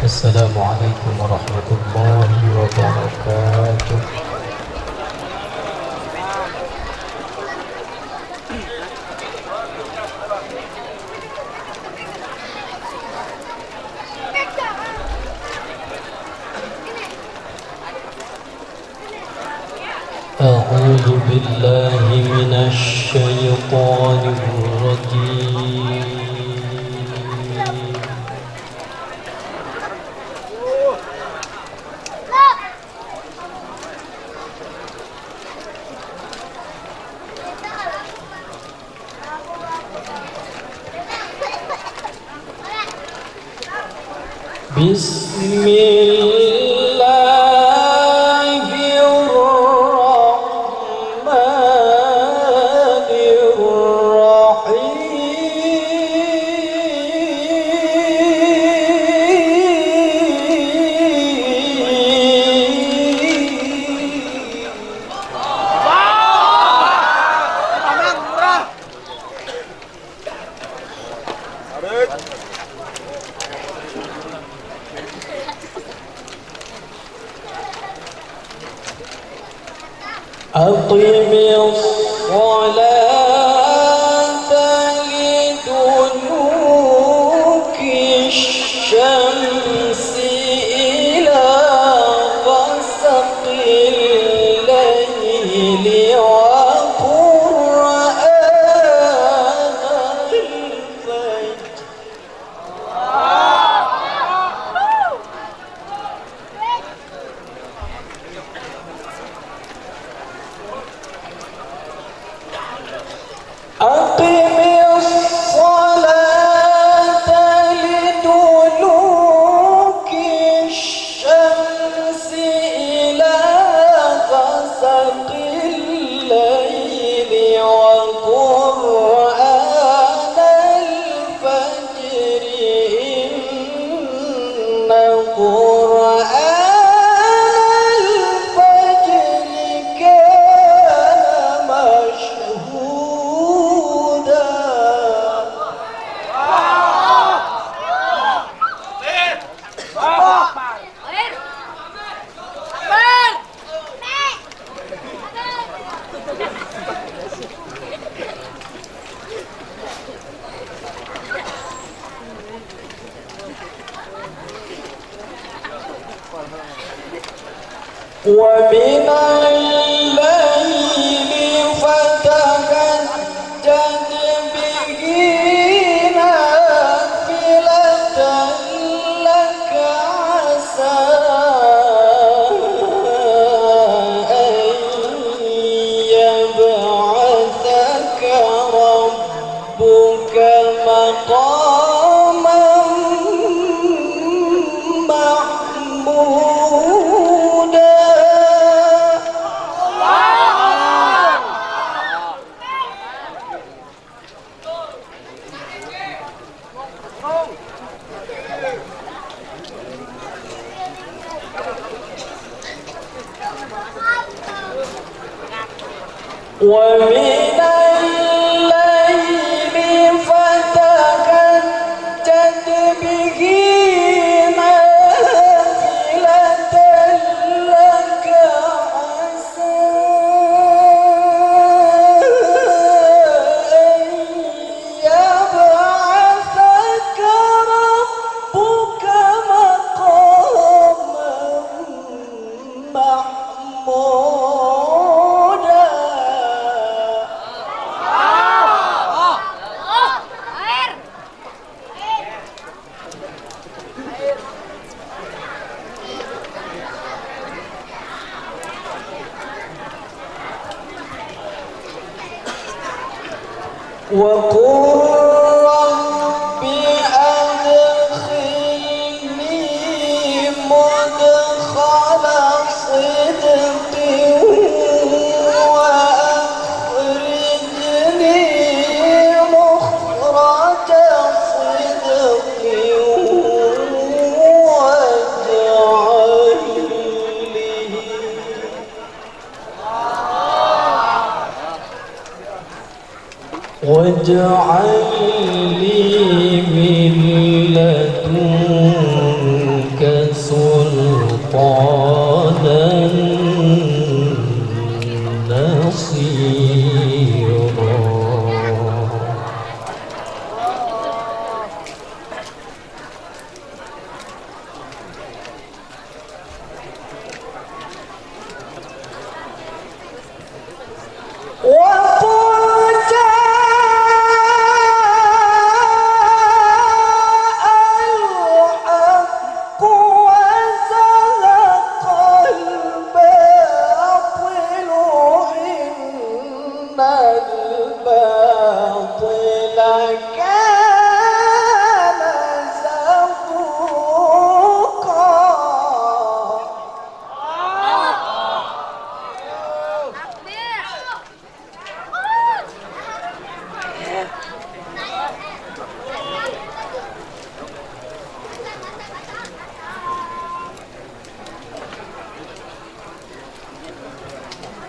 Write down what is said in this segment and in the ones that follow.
Assalamualaikum warahmatullahi wabarakatuh. A'udzu billahi minasy syaithanir rajim. أقم الصلاة لدلوك الشمس إلى غسق الليل وقرآن الفجر أقم الصلاة لدلوك الشمس إلى غسق الليل وقرآن الفجر إن قرآن الفجر كان مشهودا ومن الليل فتهجد به نافلة لك عسى أن يبعثك ربك مقاما محمودا ومن الليل فتهجد به نافلة لك عسى أن يبعثك ربك مقاما محمودا وقل رب أدخلني مدخل صدق وأخرجني مخرج صدق واجعل لي واجعل لي من لدنك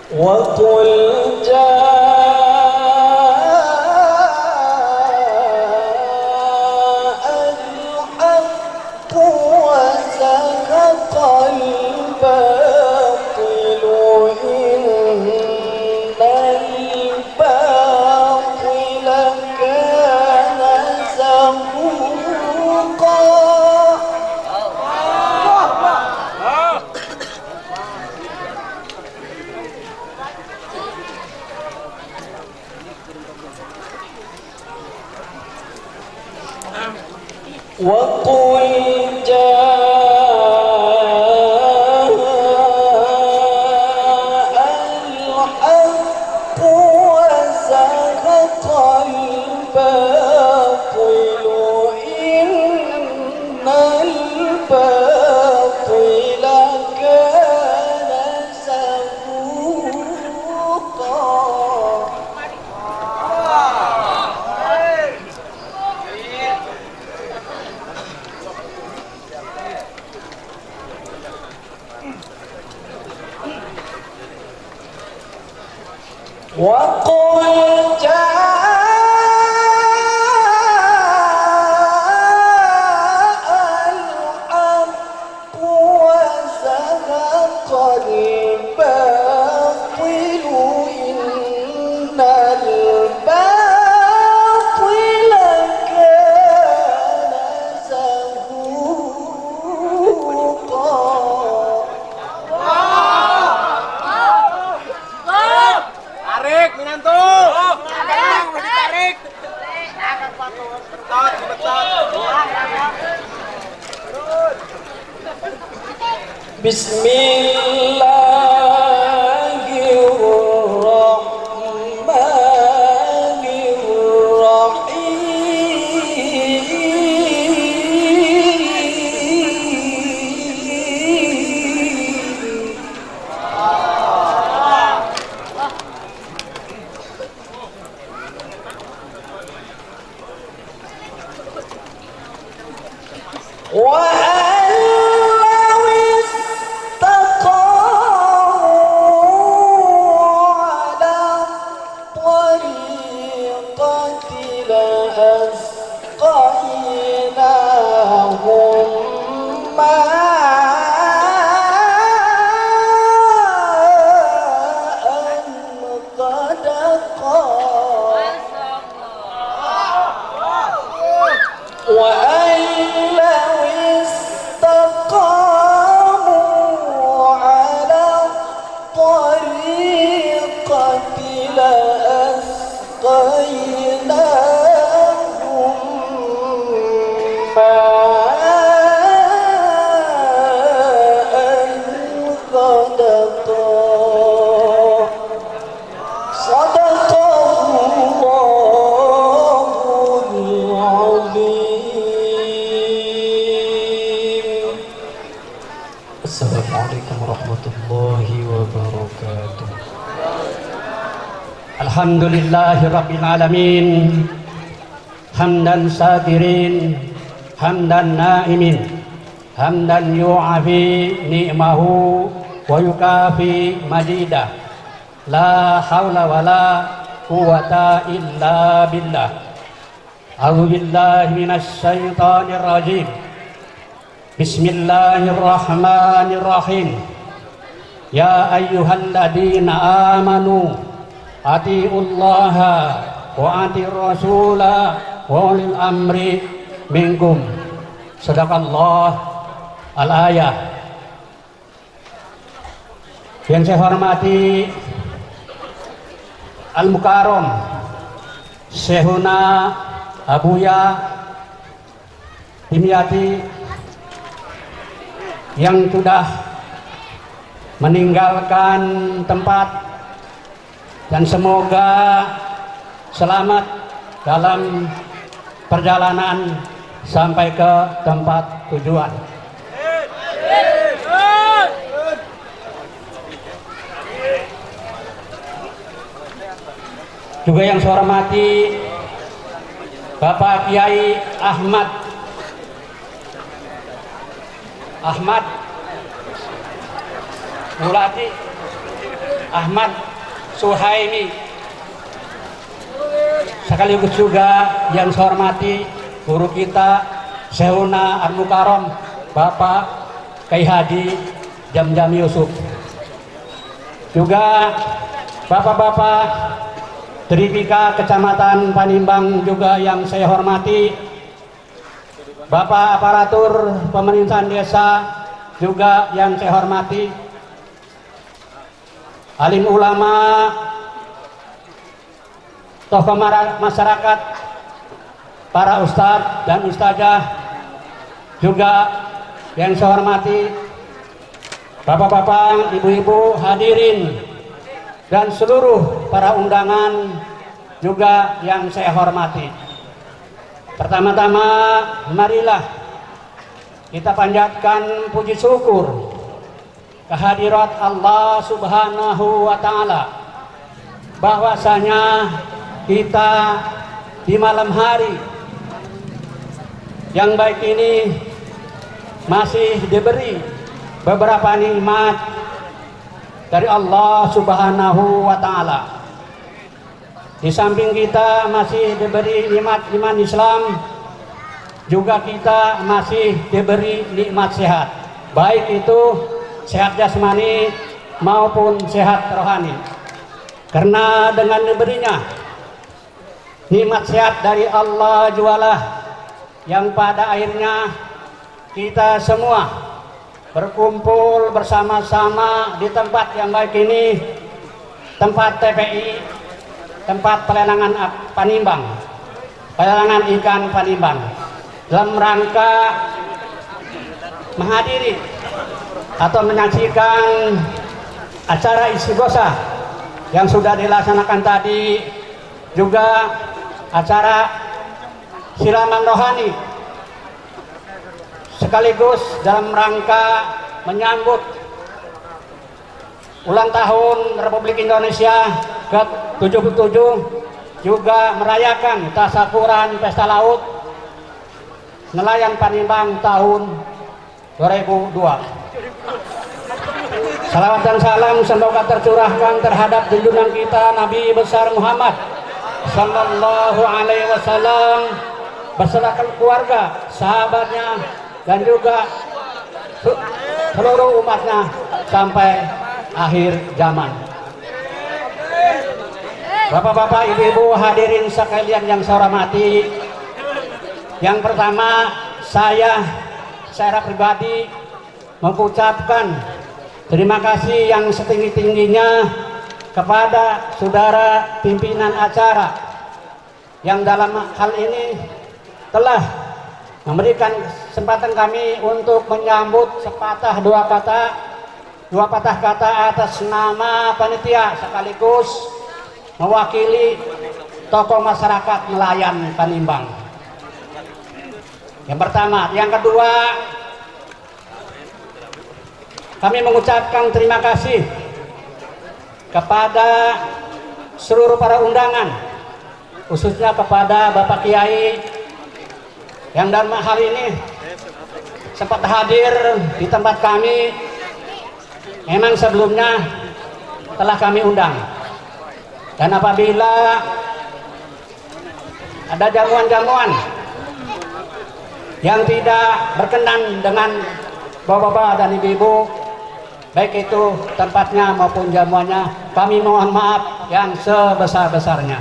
وقل جاء الحق وزهق الباطل إن الباطل كان زهوقا. وقل جاء الحق وزهق الباطل إن الباطل كان زهوقا. وقل جاء الحق وزهق الباطل إن الباطل كان زهوقا. Tarik Minanto. Tarik, ditarik. Betot, betot. Bismillahirrahmanirrahim. وأن لو استقاموا على الطريقة لأسقيناهم ماء غدقا. وأن لو استقاموا على الطريقة لأسقيناهم ماء غدقا. صدق الله العظيم. Assalamualaikum warahmatullahi wabarakatuh. Alhamdulillahi rabbil alamin. Hamdan sakirin, hamdan naimin, hamdan yu'afi ni'mahu wa yukafi majidah. La hawla wa la quwata illa billah. A'udzu billahi minasy syaithanir rajim. Bismillahirrahmanirrahim. Ya ayyuhalladzina amanu atiullaha wa atir rasula wa ulil amri minkum. Sadaqallah al-ayah. Yang saya hormati Al-Mukarram Syekhuna Abuya Dimyati yang sudah meninggalkan tempat, dan semoga selamat dalam perjalanan sampai ke tempat tujuan. Juga yang saya hormati Bapak Kiai Ahmad Muladi Ahmad Suhaimi. Sekaligus juga yang saya hormati guru kita Syekhuna Al-Mukarram Bapak Kyai Haji Jam-Jam Yusuf. Juga bapak-bapak Tripika Kecamatan Panimbang juga yang saya hormati, Bapak aparatur pemerintahan desa juga yang saya hormati, alim ulama, tokoh masyarakat, para ustadz dan ustazah juga yang saya hormati, bapak-bapak, ibu-ibu hadirin dan seluruh para undangan juga yang saya hormati. Pertama-tama marilah kita panjatkan puji syukur kehadirat Allah Subhanahu wa Ta'ala, bahwasanya kita di malam hari yang baik ini masih diberi beberapa nikmat dari Allah Subhanahu wa Ta'ala. Di samping kita masih diberi nikmat iman Islam, juga kita masih diberi nikmat sehat, baik itu sehat jasmani maupun sehat rohani. Karena dengan diberinya nikmat sehat dari Allah jualah yang pada akhirnya kita semua berkumpul bersama-sama di tempat yang baik ini, tempat TPI, tempat pelelangan Panimbang, pelelangan ikan Panimbang, dalam rangka menghadiri atau menyaksikan acara istighosah yang sudah dilaksanakan tadi, juga acara siraman rohani, sekaligus dalam rangka menyambut ulang tahun Republik Indonesia ke-77, juga merayakan tasyakuran Pesta Laut Nelayan Panimbang tahun 2002. Salawat dan salam semoga tercurahkan terhadap junjungan kita Nabi besar Muhammad Sallallahu Alaihi Wasallam beserta keluarga, sahabatnya, dan juga seluruh umatnya sampai akhir zaman. Bapak-bapak, ibu-ibu hadirin sekalian yang saya hormati, yang pertama saya secara pribadi mengucapkan terima kasih yang setinggi-tingginya kepada saudara pimpinan acara yang dalam hal ini telah memberikan kesempatan kami untuk menyambut sepatah dua patah kata atas nama panitia, sekaligus mewakili tokoh masyarakat nelayan Panimbang. Yang pertama, yang kedua, kami mengucapkan terima kasih kepada seluruh para undangan, khususnya kepada Bapak Kiai yang dalam hal ini sempat hadir di tempat kami. Memang sebelumnya telah kami undang, dan apabila ada jamuan-jamuan yang tidak berkenan dengan bapak-bapak dan ibu-ibu, baik itu tempatnya maupun jamuannya, kami mohon maaf yang sebesar-besarnya.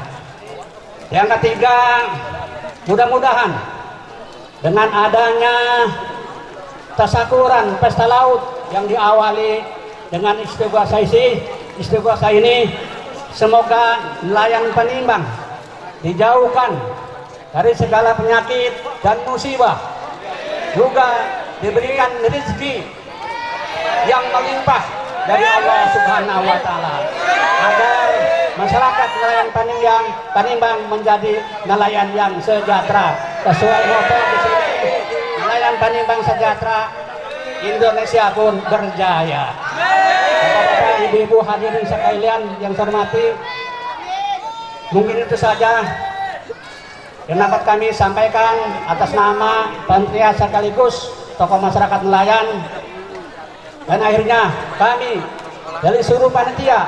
Yang ketiga, mudah-mudahan dengan adanya tasyakuran Pesta Laut yang diawali dengan istighosah ini, semoga nelayan Panimbang dijauhkan dari segala penyakit dan musibah, juga diberikan rezeki yang melimpah dari Allah Subhanahu wa Ta'ala, agar masyarakat nelayan Panimbang menjadi nelayan yang sejahtera. Sesuai moto di sini, nelayan Panimbang sejahtera, Indonesia pun berjaya. Bapak-bapak, ibu-ibu hadirin sekalian yang saya hormati, mungkin itu saja yang dapat kami sampaikan atas nama panitia sekaligus tokoh masyarakat nelayan. Dan akhirnya kami dari seluruh panitia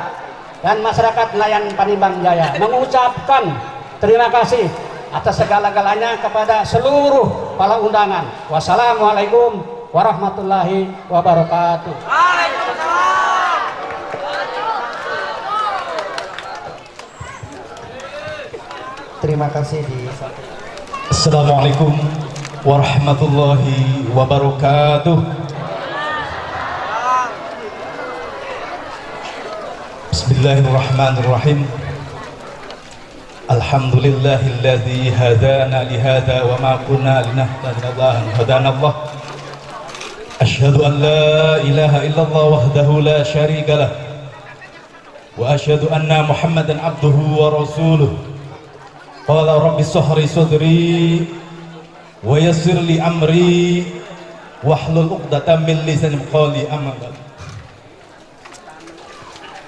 dan masyarakat nelayan Panimbang Jaya mengucapkan terima kasih atas segala-galanya kepada seluruh para undangan. Wassalamualaikum warahmatullahi wabarakatuh. Terima kasih di Assalamualaikum warahmatullahi wabarakatuh. Bismillahirrahmanirrahim. Alhamdulillahilladzi hadana lihada wa ma kunna linahtadiya an hadana Allah. Asyhadu an la ilaha illallah wahdahu la syarika lah. Wa asyhadu anna Muhammadan abduhu wa rasuluh. Qala rabbi shrah sadri wa yassir li amri wahlul 'uqdatam min lisani yafqahu amri.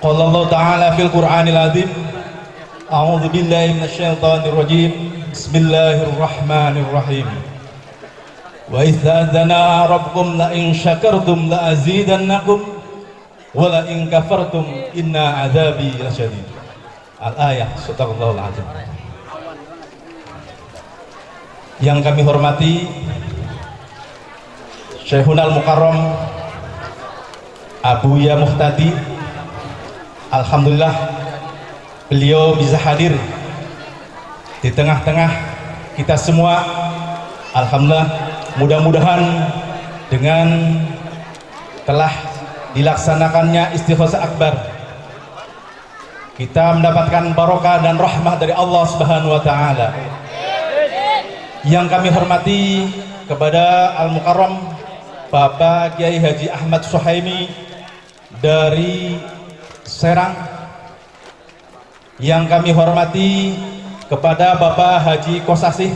Qala Allah ta'ala fil Qur'anil 'azim. A'udzu billahi minasyaitonir rajim. Bismillahirrahmanirrahim. Wa idza dzana rabbukum la in syakartum la azidannakum wa la in kafartum inna 'adzabi lasyadid. Al-ayah, sadaqallahul 'azim. Yang kami hormati Syekhunal Mukarram Abuya Muhtadi, alhamdulillah beliau bisa hadir di tengah-tengah kita semua. Alhamdulillah, mudah-mudahan dengan telah dilaksanakannya istighosa akbar kita mendapatkan barokah dan rahmah dari Allah Subhanahu wa taala. Yang kami hormati kepada Al-Mukarram Bapak Kiai Haji Ahmad Suhaimi dari Serang. Yang kami hormati kepada Bapak Haji Kosasih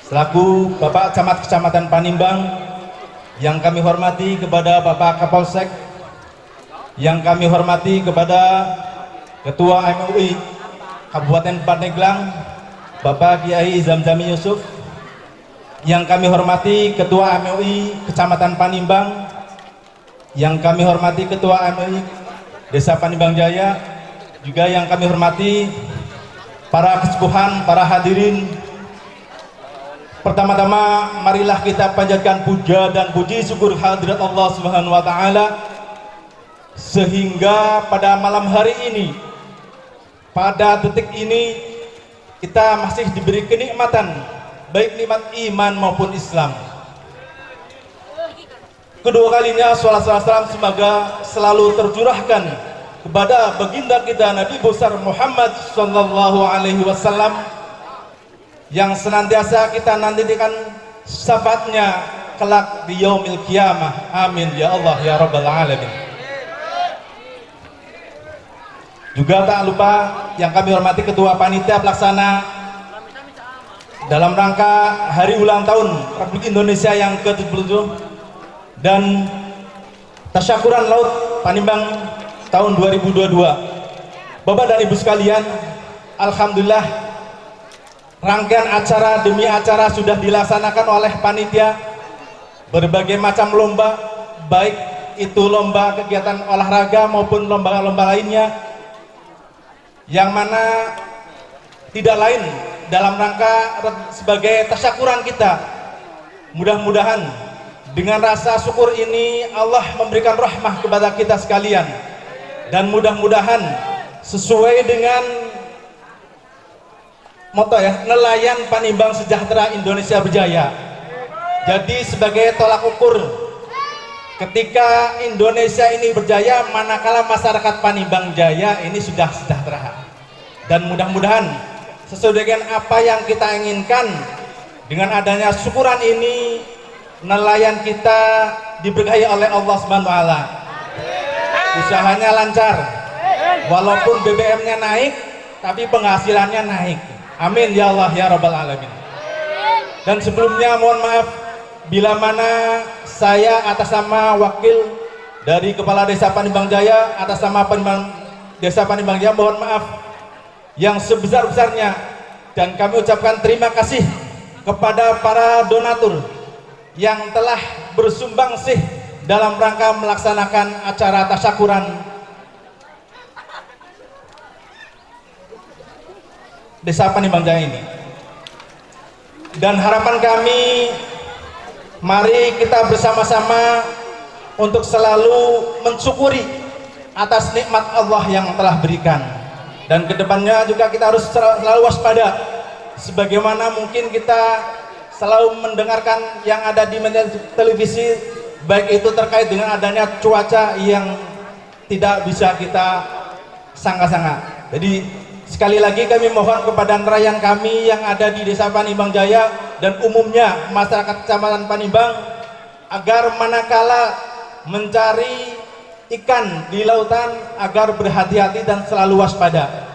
selaku Bapak Camat Kecamatan Panimbang. Yang kami hormati kepada Bapak Kapolsek. Yang kami hormati kepada Ketua MUI Kabupaten Pandeglang Bapak Kiai Zamzami Yusuf. Yang kami hormati Ketua MUI Kecamatan Panimbang. Yang kami hormati Ketua MUI Desa Panimbang Jaya. Juga yang kami hormati para kesepuhan, para hadirin. Pertama-tama marilah kita panjatkan puja dan puji syukur hadirat Allah Subhanahu wa taala sehingga pada malam hari ini, pada detik ini, kita masih diberi kenikmatan, baik nikmat iman maupun Islam. Kedua kalinya salawat salam semoga selalu tercurahkan kepada baginda kita Nabi besar Muhammad sallallahu alaihi wasallam yang senantiasa kita nantikan syafaatnya kelak di yaumil qiyamah. Amin ya Allah ya rabbal alamin. Juga tak lupa yang kami hormati Ketua Panitia Pelaksana dalam rangka Hari Ulang Tahun Republik Indonesia yang ke-77 dan Tasyakuran Laut Panimbang tahun 2022. Bapak dan Ibu sekalian, alhamdulillah rangkaian acara demi acara sudah dilaksanakan oleh panitia. Berbagai macam lomba, baik itu lomba kegiatan olahraga maupun lomba-lomba lainnya, yang mana tidak lain dalam rangka sebagai tasyakuran kita. Mudah-mudahan dengan rasa syukur ini Allah memberikan rahmah kepada kita sekalian, dan mudah-mudahan sesuai dengan moto ya, nelayan Panimbang sejahtera Indonesia berjaya. Jadi sebagai tolak ukur ketika Indonesia ini berjaya, manakala masyarakat Panimbang Jaya ini sudah sejahtera. Dan mudah-mudahan sesuai dengan apa yang kita inginkan, dengan adanya syukuran ini, nelayan kita diberkahi oleh Allah Subhanahu wa taala. Usahanya lancar, walaupun BBM-nya naik, tapi penghasilannya naik. Amin ya Allah ya rabbal alamin. Dan sebelumnya mohon maaf bila mana saya atas nama wakil dari Kepala Desa Panimbang Jaya, atas nama Desa Panimbang Jaya, mohon maaf yang sebesar-besarnya, dan kami ucapkan terima kasih kepada para donatur yang telah bersumbang sih dalam rangka melaksanakan acara tasyakuran Desa Panimbang Jaya ini. Dan harapan kami, mari kita bersama-sama untuk selalu mensyukuri atas nikmat Allah yang telah berikan. Dan kedepannya juga kita harus selalu waspada, sebagaimana mungkin kita selalu mendengarkan yang ada di media televisi, baik itu terkait dengan adanya cuaca yang tidak bisa kita sangka-sangka. Jadi sekali lagi kami mohon kepada nelayan kami yang ada di Desa Panimbang Jaya dan umumnya masyarakat Kecamatan Panimbang agar manakala mencari ikan di lautan agar berhati-hati dan selalu waspada.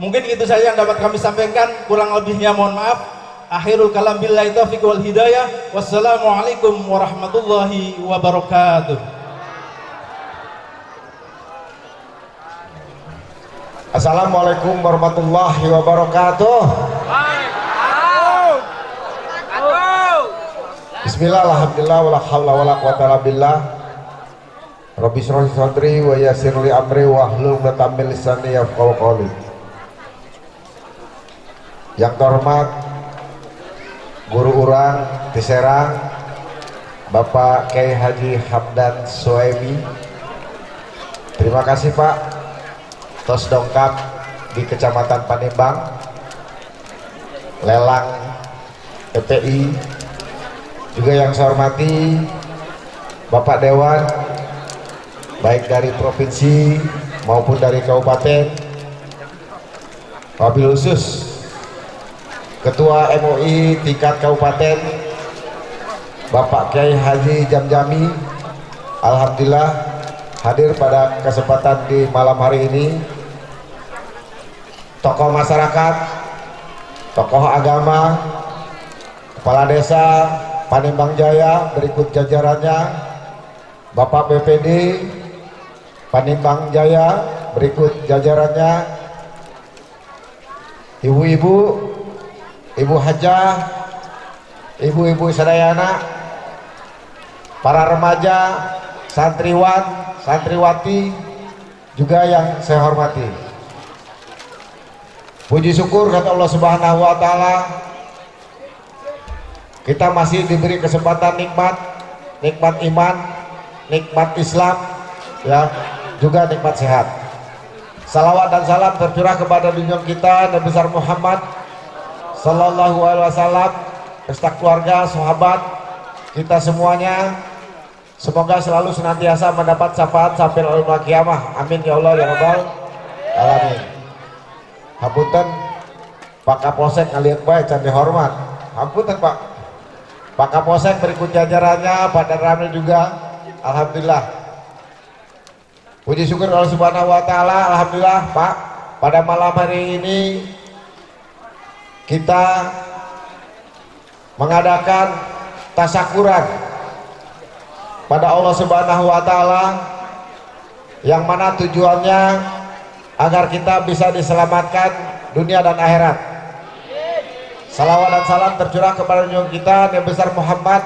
Mungkin itu saja yang dapat kami sampaikan, kurang lebihnya mohon maaf. Akhirul kalam billahi taufiq wal hidayah. Wassalamualaikum warahmatullahi wabarakatuh. Assalamualaikum warahmatullahi wabarakatuh. Bismillah, alhamdulillah, wala hawla wala quwata illa billah. Rabbi shrah li sadri wa yassir li amri wahlul 'uqdatam min lisani yafqahu qawli. Yang terhormat guru urang di Serang, Bapak Kiai Haji Hamdan Suhaimi. Terima kasih Pak tos dongkap di Kecamatan Panimbang, lelang TPI. Juga yang saya hormati Bapak Dewan, baik dari provinsi maupun dari kabupaten, wabil khusus Ketua MUI tingkat kabupaten Bapak Kiai Haji Jamjami, alhamdulillah hadir pada kesempatan di malam hari ini. Tokoh masyarakat, tokoh agama, kepala desa Panimbang Jaya berikut jajarannya, Bapak BPD Panimbang Jaya berikut jajarannya, ibu-ibu, ibu hajah, ibu-ibu sadayana, para remaja, santriwan, santriwati, juga yang saya hormati. Puji syukur kata Allah Subhanahu wa taala, kita masih diberi kesempatan nikmat iman, nikmat Islam, ya, juga nikmat sehat. Salawat dan salam tercurah kepada junjungan kita Nabi besar Muhammad sallallahu alaihi wasallam, beserta keluarga, sahabat kita semuanya. Semoga selalu senantiasa mendapat syafaat sampai ulama kiamah. Amin ya Allah ya rabbal alamin. Hapunten Pak Kapolsek ngaliat bae can dihormat. Hapunten Pak Kapolsek berikut jajarannya, Pak Danramil juga. Alhamdulillah. Puji syukur Allah Subhanahu wa taala. Alhamdulillah Pak, pada malam hari ini kita mengadakan tasyakuran pada Allah Subhanahu wa taala, yang mana tujuannya agar kita bisa diselamatkan dunia dan akhirat. Salawat dan salam tercurah kepada junjungan kita Nabi besar Muhammad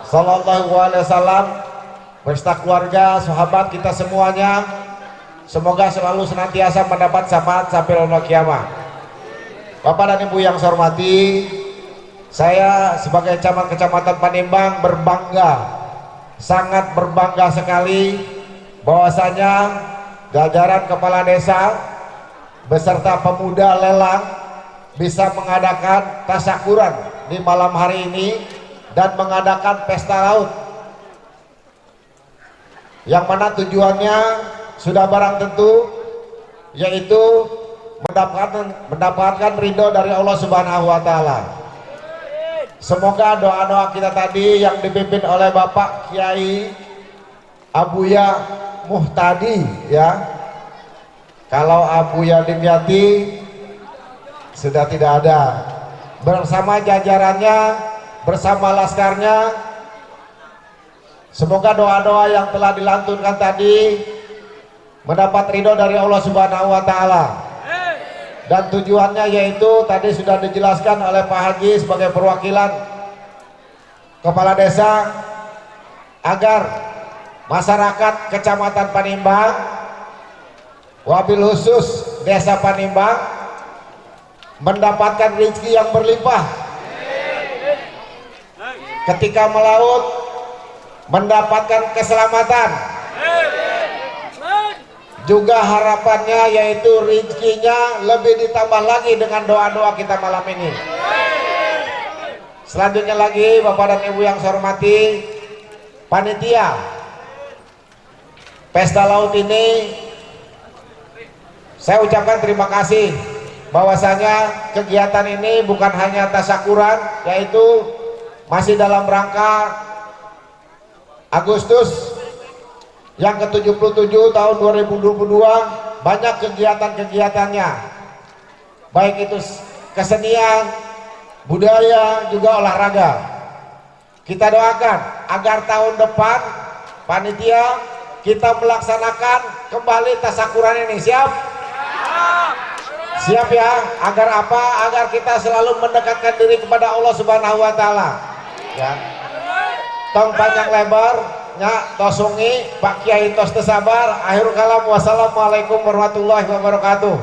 sallallahu alaihi wasallam beserta keluarga, sahabat kita semuanya. Semoga selalu senantiasa mendapat syafaat sampai yaumul kiamah. Bapak dan Ibu yang saya hormati, saya sebagai camat Kecamatan Panimbang berbangga, sangat berbangga sekali bahwasanya jajaran kepala desa beserta pemuda lelang bisa mengadakan tasyakuran di malam hari ini dan mengadakan pesta laut, yang mana tujuannya sudah barang tentu, yaitu mendapatkan ridho dari Allah Subhanahu wa taala. Semoga doa-doa kita tadi yang dipimpin oleh Bapak Kiai Abuya Muhtadi, ya. Kalau Abuya Dimyati sudah tidak ada, bersama jajarannya, bersama laskarnya, semoga doa-doa yang telah dilantunkan tadi mendapat ridho dari Allah Subhanahu wa taala. Dan tujuannya yaitu tadi sudah dijelaskan oleh Pak Haji sebagai perwakilan kepala desa, agar masyarakat Kecamatan Panimbang, wabil khusus Desa Panimbang, mendapatkan rezeki yang berlimpah. Ketika melaut mendapatkan keselamatan. Juga harapannya yaitu rezekinya lebih ditambah lagi dengan doa-doa kita malam ini. Selanjutnya lagi Bapak dan Ibu yang saya hormati, panitia Pesta Laut ini saya ucapkan terima kasih bahwasanya kegiatan ini bukan hanya tasyakuran, yaitu masih dalam rangka Agustus yang ke-77 tahun 2022, banyak kegiatan-kegiatannya, baik itu kesenian, budaya, juga olahraga. Kita doakan agar tahun depan panitia kita melaksanakan kembali tasyakuran ini. Siap? Siap ya. Agar apa? Agar kita selalu mendekatkan diri kepada Allah Subhanahu wa taala. Ya. Tong panjang lebar nya tosungi Pak Kiai tos teu sabar. Akhirul kalam, wassalamualaikum warahmatullahi wabarakatuh.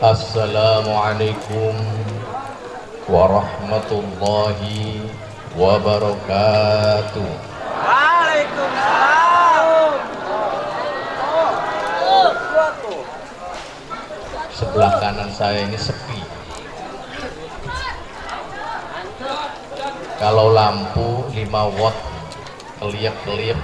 Assalamualaikum warahmatullahi wabarakatuh. Waalaikumsalam. Sebelah kanan saya ini sepi. Kalau lampu 5 watt keliap-keliap.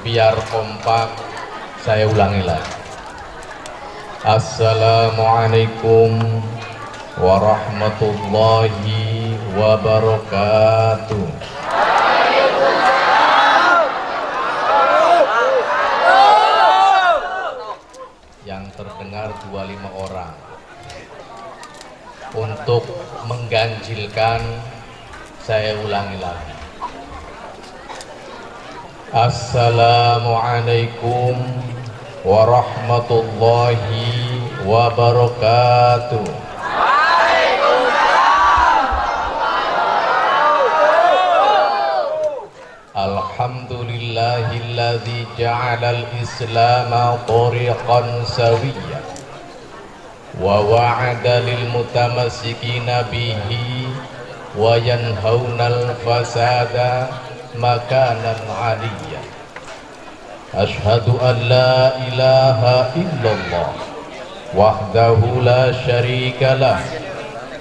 Biar kompak, saya ulangi lagi. Assalamualaikum warahmatullahi wabarakatuh. Yang terdengar 25 orang. Untuk mengganjilkan, saya ulangi lagi. Assalamualaikum warahmatullahi wabarakatuh. Alhamdulillahilladzi ja'alal islama tariqan sawiyyan wa wa'ada lil mutamassikina bihi wa yanhaunal fasada makanan aliyya. Ashhadu an la ilaha illallah wahdahu la syarika lah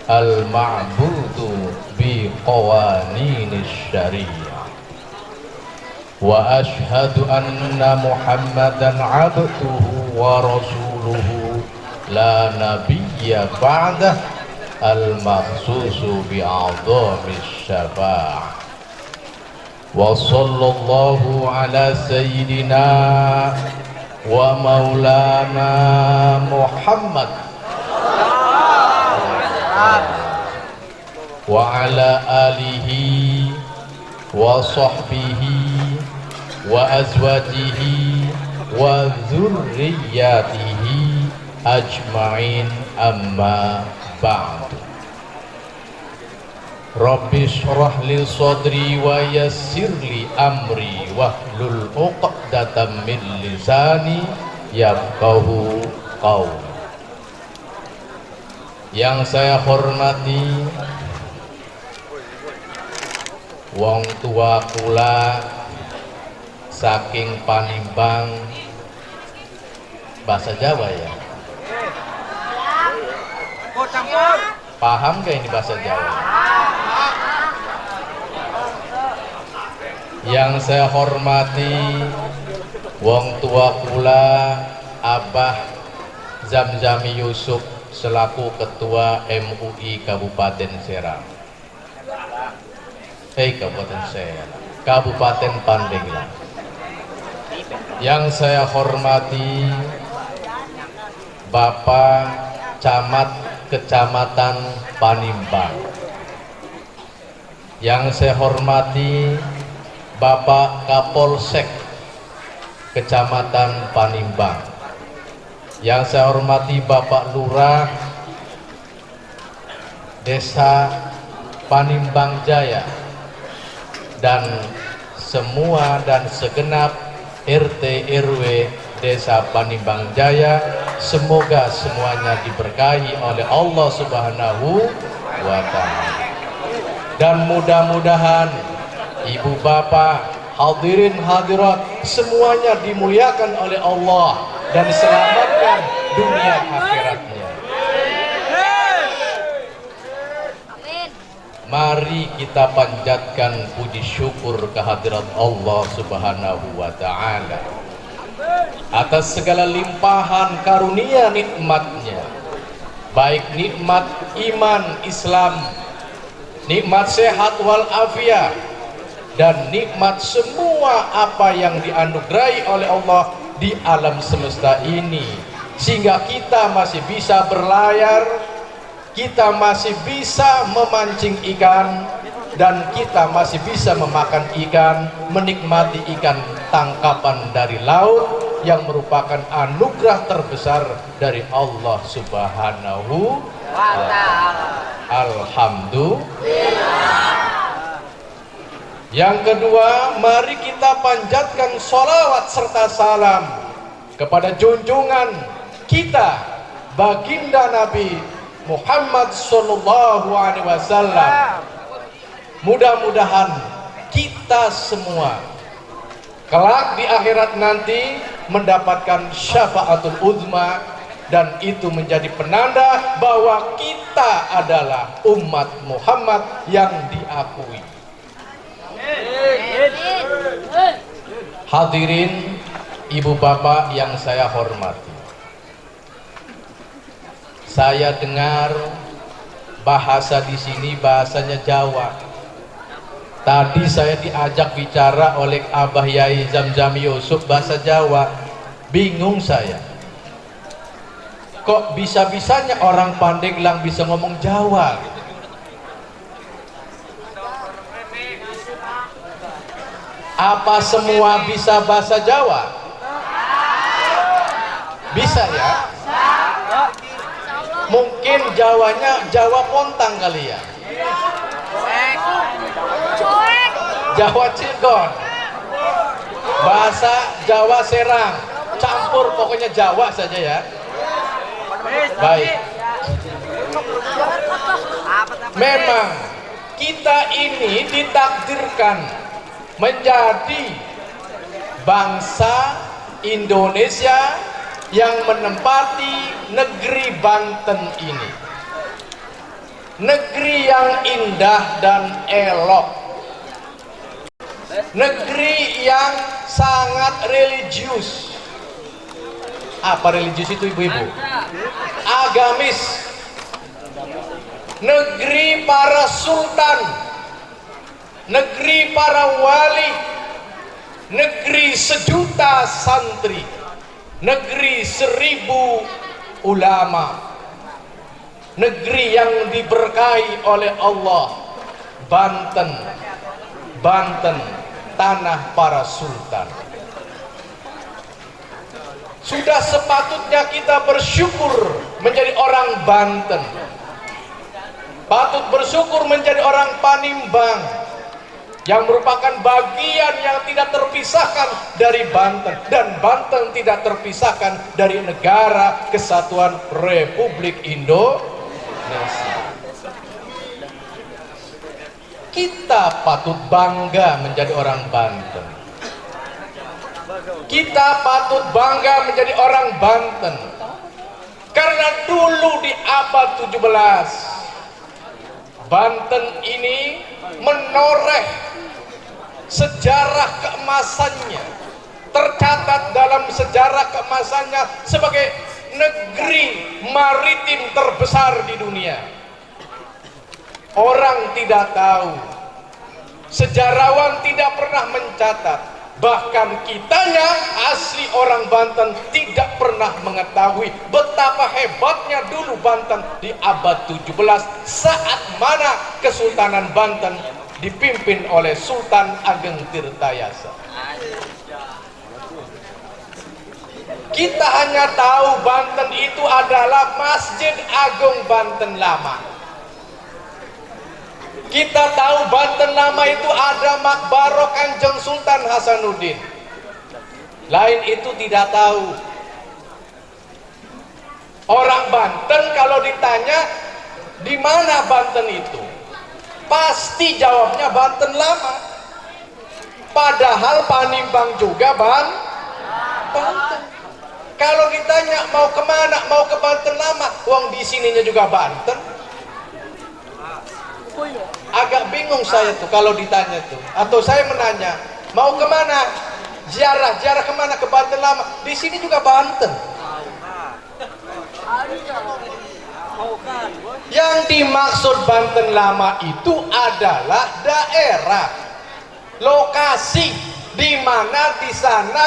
al-ma'budu bi qawaninis syariah wa ashhadu anna muhammadan abduhu wa rasuluhu la nabiyya ba'dah al-makhsusu bi'adhamis syafa'ah. Wa sallallahu ala sayyidina wa maulana Muhammad wa ala alihi wa sahbihi wa azwajihi wa dzurriyyatihi ajma'in, amma ba'du. Rabbi shrah li sadri wa yassir li amri wahlul 'uqdatam min lisani yafqahu qawli. Yang saya hormati wong tua kula saking Panimbang, bahasa Jawa ya? Paham gak ini bahasa Jawa? Yang saya hormati wong tua kula Abah Zamzami Yusuf selaku Ketua MUI Kabupaten Serang. Kabupaten Serang, Kabupaten Pandeglang. Yang saya hormati Bapak Camat Kecamatan Panimbang. Yang saya hormati Bapak Kapolsek Kecamatan Panimbang. Yang saya hormati Bapak Lurah Desa Panimbang Jaya dan semua dan segenap RT RW Desa Panimbang Jaya, semoga semuanya diberkahi oleh Allah Subhanahu wa Ta'ala. Dan mudah-mudahan ibu bapak, hadirin hadirat, semuanya dimuliakan oleh Allah dan diselamatkan dunia akhiratnya. Mari kita panjatkan puji syukur kehadirat Allah Subhanahu wa Ta'ala atas segala limpahan karunia nikmatnya, baik nikmat iman Islam, nikmat sehat walafiat, dan nikmat semua apa yang dianugerahi oleh Allah di alam semesta ini, sehingga kita masih bisa berlayar, kita masih bisa memancing ikan, dan kita masih bisa memakan ikan, menikmati ikan tangkapan dari laut yang merupakan anugerah terbesar dari Allah Subhanahu wa Ta'ala. Alhamdulillah. Yang kedua, mari kita panjatkan sholawat serta salam kepada junjungan kita, baginda Nabi Muhammad Sallallahu Alaihi Wasallam. Mudah-mudahan kita semua kelak di akhirat nanti mendapatkan syafaatul uzma, dan itu menjadi penanda bahwa kita adalah umat Muhammad yang diakui. Hadirin ibu bapak yang saya hormati, saya dengar bahasa di sini bahasanya Jawa. Tadi saya diajak bicara oleh Abah Yai Zamzami Yusuf bahasa Jawa, bingung saya. Kok bisa-bisanya orang Pandeglang bisa ngomong Jawa? Apa semua bisa bahasa Jawa? Bisa ya? Mungkin Jawanya Jawa Pontang kali ya? Jawa Cilegon, bahasa Jawa Serang, campur pokoknya Jawa saja ya. Baik. Memang kita ini ditakdirkan menjadi bangsa Indonesia yang menempati negeri Banten ini. Negeri yang indah dan elok, negeri yang sangat religius. Apa religius itu ibu-ibu? Agamis. Negeri para sultan, negeri para wali, negeri sejuta santri, negeri 1000 ulama, negeri yang diberkahi oleh Allah. Banten, Banten, tanah para sultan. Sudah sepatutnya kita bersyukur menjadi orang Banten, patut bersyukur menjadi orang Panimbang, yang merupakan bagian yang tidak terpisahkan dari Banten, dan Banten tidak terpisahkan dari Negara Kesatuan Republik Indonesia. Kita patut bangga menjadi orang Banten. Kita patut bangga menjadi orang Banten, karena dulu di abad 17 Banten ini menoreh sejarah keemasannya, tercatat dalam sejarah keemasannya sebagai negeri maritim terbesar di dunia. Orang tidak tahu, sejarawan tidak pernah mencatat Bahkan kitanya asli orang Banten tidak pernah mengetahui betapa hebatnya dulu Banten di abad 17 saat mana Kesultanan Banten dipimpin oleh Sultan Ageng Tirtayasa. Kita hanya tahu Banten itu adalah Masjid Agung Banten Lama. Kita tahu Banten Lama itu ada Makbarah Kanjeng Sultan Hasanuddin. Lain itu tidak tahu. Orang Banten kalau ditanya di mana Banten itu, pasti jawabnya Banten Lama. Padahal Panimbang juga Banten. Kalau ditanya mau kemana, mau ke Banten Lama, uang di sininya juga Banten. Agak bingung saya tuh kalau ditanya tuh, atau saya menanya mau kemana, ziarah kemana, ke Banten Lama, di sini juga Banten. Yang dimaksud Banten Lama itu adalah daerah, lokasi di mana di sana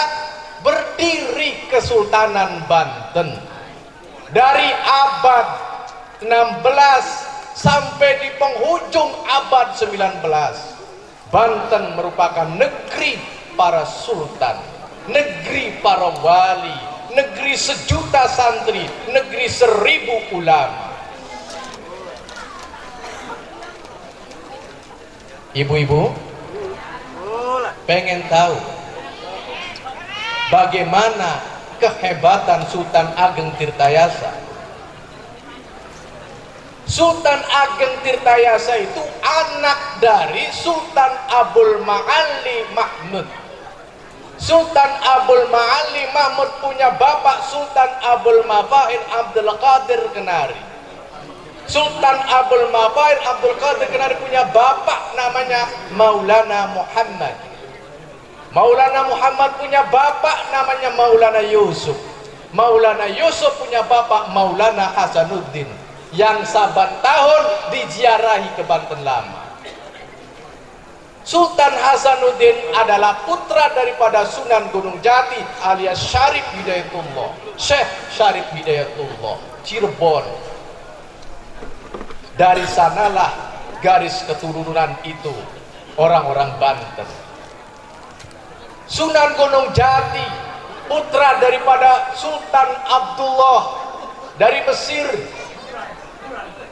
berdiri Kesultanan Banten dari abad 16 sampai di penghujung abad 19. Banten merupakan negeri para sultan, negeri para wali, negeri sejuta santri, negeri 1000 ulama. Ibu-ibu pengen tahu bagaimana kehebatan Sultan Ageng Tirtayasa? Sultan Ageng Tirtayasa itu anak dari Sultan Abul Ma'ali Mahmud. Sultan Abul Ma'ali Mahmud punya bapak Sultan Abul Mafaid Abdul Qadir Kenari. Sultan Abul Mafaid Abdul Qadir Kenari punya bapak namanya Maulana Muhammad. Maulana Muhammad punya bapak namanya Maulana Yusuf. Maulana Yusuf punya bapak Maulana Hasanuddin, yang saban tahun diziarahi ke Banten Lama. Sultan Hasanuddin adalah putra daripada Sunan Gunung Jati alias Syarif Hidayatullah, Syekh Syarif Hidayatullah, Cirebon. Dari sanalah garis keturunan itu orang-orang Banten. Sunan Gunung Jati putra daripada Sultan Abdullah dari Mesir.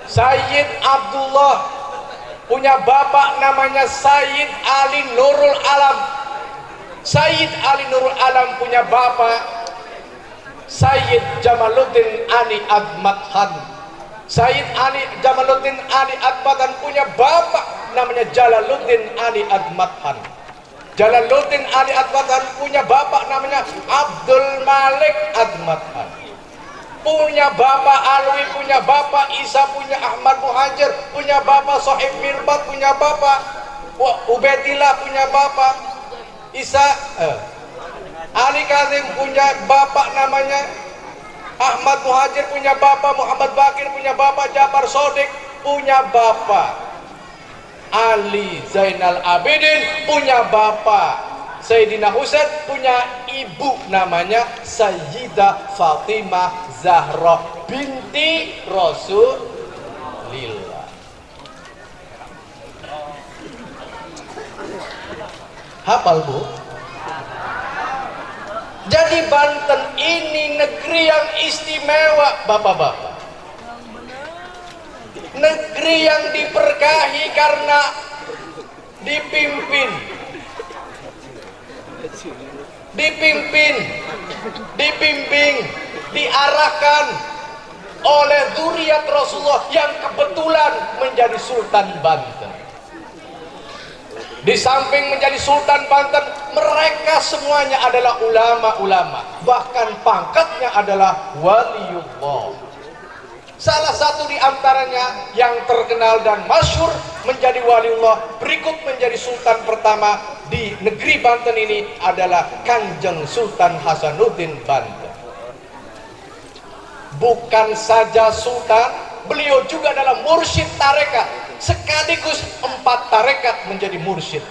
Sayyid Abdullah punya bapak namanya Sayyid Ali Nurul Alam. Sayyid Ali Nurul Alam punya bapak Sayyid Jamaluddin Ali Admathan. Sayyid Ali Jamaluddin Ali Admathan punya bapak namanya Jalaluddin Ali Admathan. Jalaluddin Ali Admathan punya bapak namanya Abdul Malik Admathan. Punya bapak Alwi, punya bapak Isa, punya Ahmad Muhajir, punya bapak Sohib Mirbat, punya bapak Ubaidillah, punya bapak Isa Ali Kazim, punya bapak namanya Ahmad Muhajir, punya bapak Muhammad Bakir, punya bapak Jafar Sodik, punya bapak Ali Zainal Abidin, punya bapak Sayyidina Husain, punya ibu namanya Sayyidah Fatimah Zahra binti Rasulillah. Hafal Bu? Jadi Banten ini negeri yang istimewa Bapak-bapak. Negeri yang diberkahi karena dipimpin, diarahkan oleh zuriat Rasulullah yang kebetulan menjadi Sultan Banten. Di samping menjadi Sultan Banten, mereka semuanya adalah ulama-ulama, bahkan pangkatnya adalah waliullah. Salah satu di antaranya yang terkenal dan masyhur menjadi waliullah, berikut menjadi sultan pertama di negeri Banten ini adalah Kanjeng Sultan Hasanuddin Banten. Bukan saja sultan, beliau juga adalah mursyid tarekat, sekaligus 4 tarekat menjadi mursyid.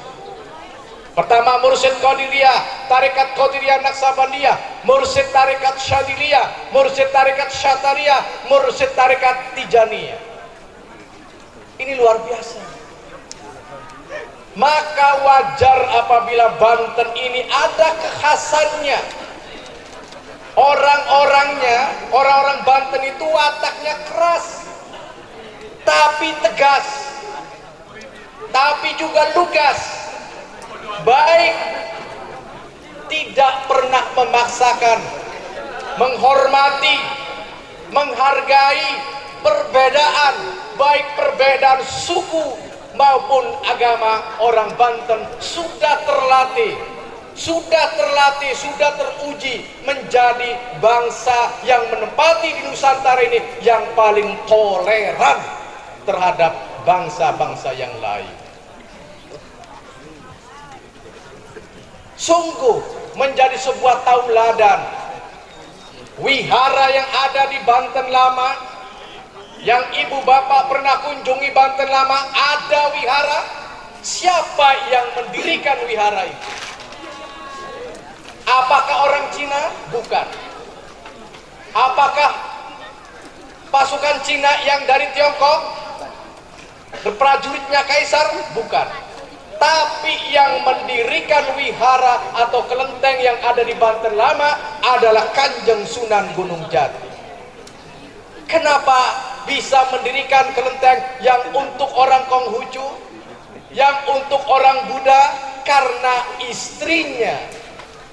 Pertama Mursyid Qadiriyah, Tarekat Qadiriyah Naksabandiyah, Mursyid Tarekat Syadiliyah, Mursyid Tarekat Syatariyah, Mursyid Tarekat Tijaniyah. Ini luar biasa. Maka wajar apabila Banten ini ada kekhasannya. Orang-orang Banten itu wataknya keras, tapi tegas, tapi juga lugas. Baik tidak pernah memaksakan, menghormati, menghargai perbedaan, baik perbedaan suku maupun agama. Orang Banten sudah terlatih, sudah teruji menjadi bangsa yang menempati di Nusantara ini yang paling toleran terhadap bangsa-bangsa yang lain. Sungguh menjadi sebuah tauladan. Wihara yang ada di Banten Lama, yang ibu bapak pernah kunjungi Banten Lama, ada wihara. Siapa yang mendirikan wihara itu? Apakah orang Cina? Bukan. Apakah pasukan Cina yang dari Tiongkok? Prajuritnya Kaisar? Bukan. Tapi yang mendirikan wihara atau kelenteng yang ada di Banten Lama adalah Kanjeng Sunan Gunung Jati. Kenapa bisa mendirikan kelenteng yang untuk orang Konghucu, yang untuk orang Buddha? Karena istrinya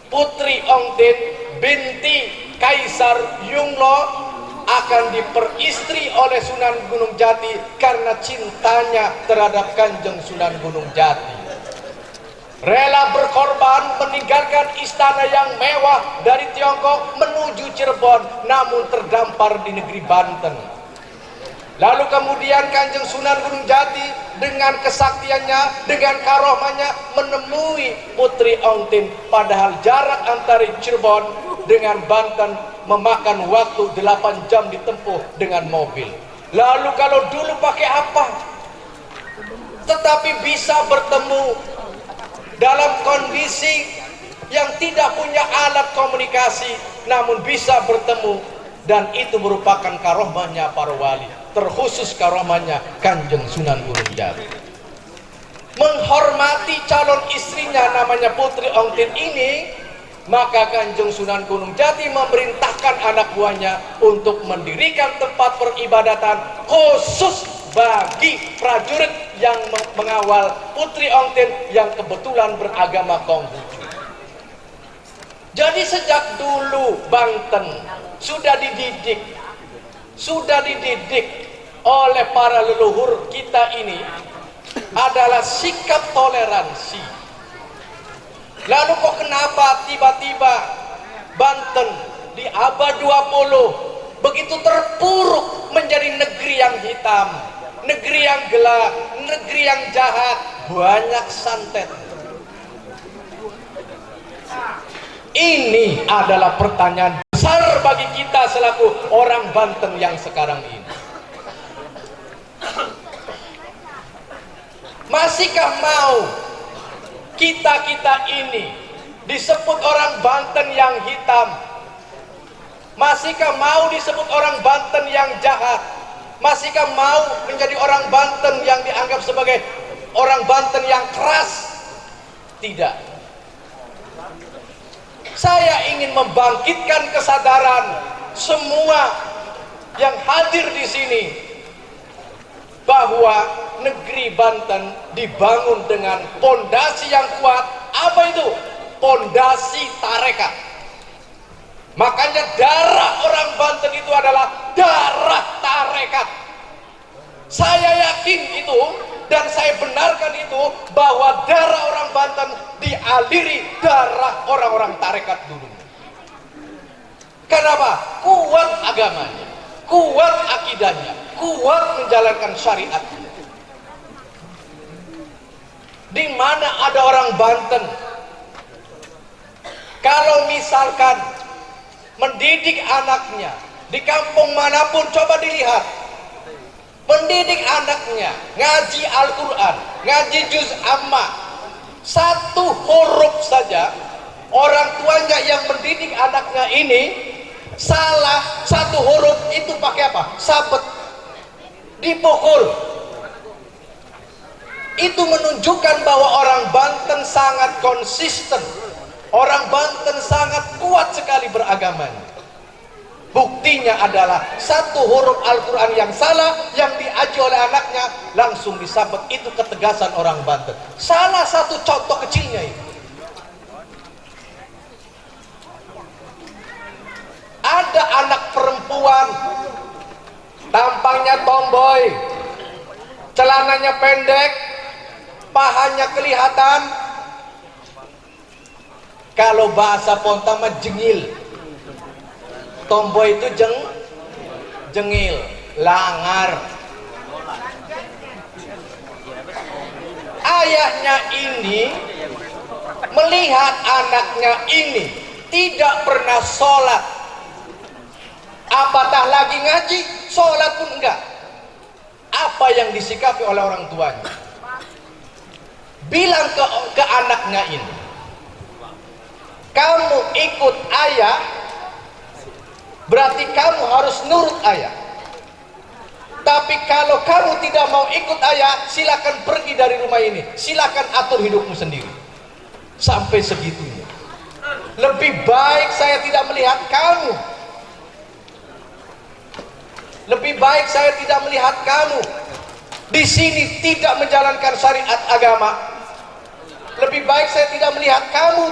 Putri Ongtin binti Kaisar Yunglo akan diperistri oleh Sunan Gunung Jati karena cintanya terhadap Kanjeng Sunan Gunung Jati. Rela berkorban meninggalkan istana yang mewah dari Tiongkok menuju Cirebon, namun terdampar di negeri Banten. Lalu kemudian Kanjeng Sunan Gunung Jati dengan kesaktiannya, dengan karomahnya menemui Putri Ongtin, padahal jarak antara Cirebon dengan Banten memakan waktu 8 jam ditempuh dengan mobil. Lalu kalau dulu pakai apa? Tetapi bisa bertemu dalam kondisi yang tidak punya alat komunikasi, namun bisa bertemu, dan itu merupakan karomahnya para wali, terkhusus karomahnya Kanjeng Sunan Gunung Jati. Menghormati calon istrinya namanya Putri Ongtin ini, maka Kanjeng Sunan Gunung Jati memerintahkan anak buahnya untuk mendirikan tempat peribadatan khusus bagi prajurit yang mengawal Putri Ongtin yang kebetulan beragama Konghucu. Jadi sejak dulu Banten sudah dididik oleh para leluhur kita ini adalah sikap toleransi. Lalu kok kenapa tiba-tiba Banten di abad 20 begitu terpuruk menjadi negeri yang hitam, negeri yang gelap, negeri yang jahat, banyak santet? Ini adalah pertanyaan besar bagi kita selaku orang Banten yang sekarang ini. Masihkah mau kita ini disebut orang Banten yang hitam? Masihkah mau disebut orang Banten yang jahat? Masihkah mau menjadi orang Banten yang dianggap sebagai orang Banten yang keras? Tidak. Saya ingin membangkitkan kesadaran semua yang hadir di sini bahwa negeri Banten dibangun dengan pondasi yang kuat. Apa itu? Pondasi tarekat. Makanya darah orang Banten itu adalah darah tarekat. Saya yakin itu dan saya benarkan itu bahwa darah orang Banten dialiri darah orang-orang tarekat dulu. Kenapa? Kuat agamanya, kuat akidahnya, kuat menjalankan syariatnya. Di mana ada orang Banten, kalau misalkan mendidik anaknya di kampung manapun, coba dilihat, mendidik anaknya ngaji Al-Quran, ngaji juz amma, Satu huruf saja orang tuanya yang mendidik anaknya ini salah satu huruf, itu pakai apa? Sabet, dipukul. Itu menunjukkan bahwa orang Banten sangat konsisten, orang Banten sangat kuat sekali beragamanya. Buktinya adalah satu huruf Al-Quran yang salah, yang diaji oleh anaknya langsung disabet. Itu ketegasan orang Banten. Salah satu contoh kecilnya itu. Ada anak perempuan, tampangnya tomboy, celananya pendek, pahanya kelihatan. Kalau bahasa Ponta mah jengil. Tomboy itu jengil, langar. Ayahnya ini melihat anaknya ini tidak pernah sholat, apatah lagi ngaji, sholat pun enggak. Apa yang disikapi oleh orang tuanya? Bilang ke anaknya ini, kamu ikut ayah, berarti kamu harus nurut ayah. Tapi kalau kamu tidak mau ikut ayah, silakan pergi dari rumah ini, silakan atur hidupmu sendiri. Sampai segitunya. Lebih baik saya tidak melihat kamu, lebih baik saya tidak melihat kamu di sini tidak menjalankan syariat agama. Lebih baik saya tidak melihat kamu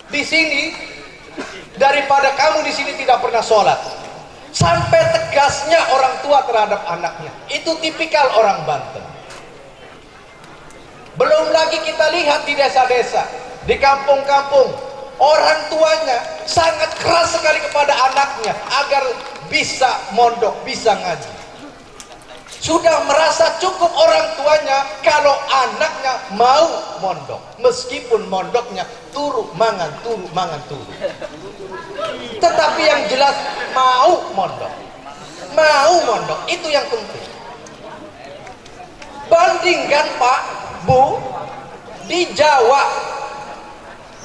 di sini daripada kamu di sini tidak pernah sholat. Sampai tegasnya orang tua terhadap anaknya. Itu tipikal orang Banten. Belum lagi kita lihat di desa-desa, di kampung-kampung, orang tuanya sangat keras sekali kepada anaknya agar bisa mondok, bisa ngaji. Sudah merasa cukup orang tuanya kalau anaknya mau mondok, meskipun mondoknya turu mangan turu. Tetapi yang jelas mau mondok, itu yang penting. Bandingkan Pak, Bu, di Jawa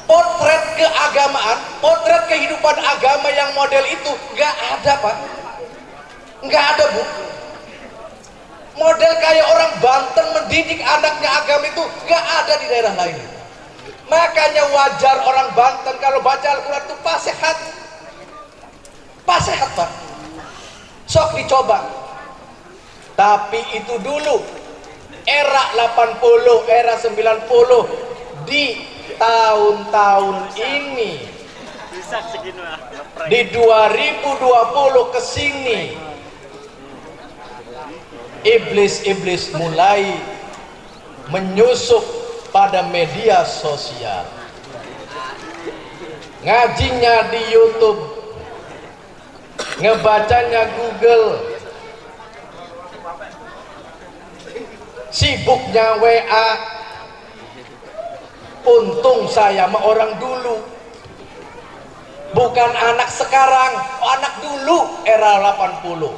potret keagamaan, potret kehidupan agama yang model itu nggak ada Pak, nggak ada Bu. Model kayak orang Banten mendidik anaknya agama itu nggak ada di daerah lain. Makanya wajar orang Banten kalau baca Al-Quran itu pasehat Pak. Sok dicoba. Tapi itu dulu era 80, era 90. Di tahun-tahun ini, di 2020 kesini, iblis-iblis mulai menyusup pada media sosial. Ngajinya di YouTube, ngebacanya Google, sibuknya WA. Untung saya sama orang dulu, bukan anak sekarang, anak dulu era 80.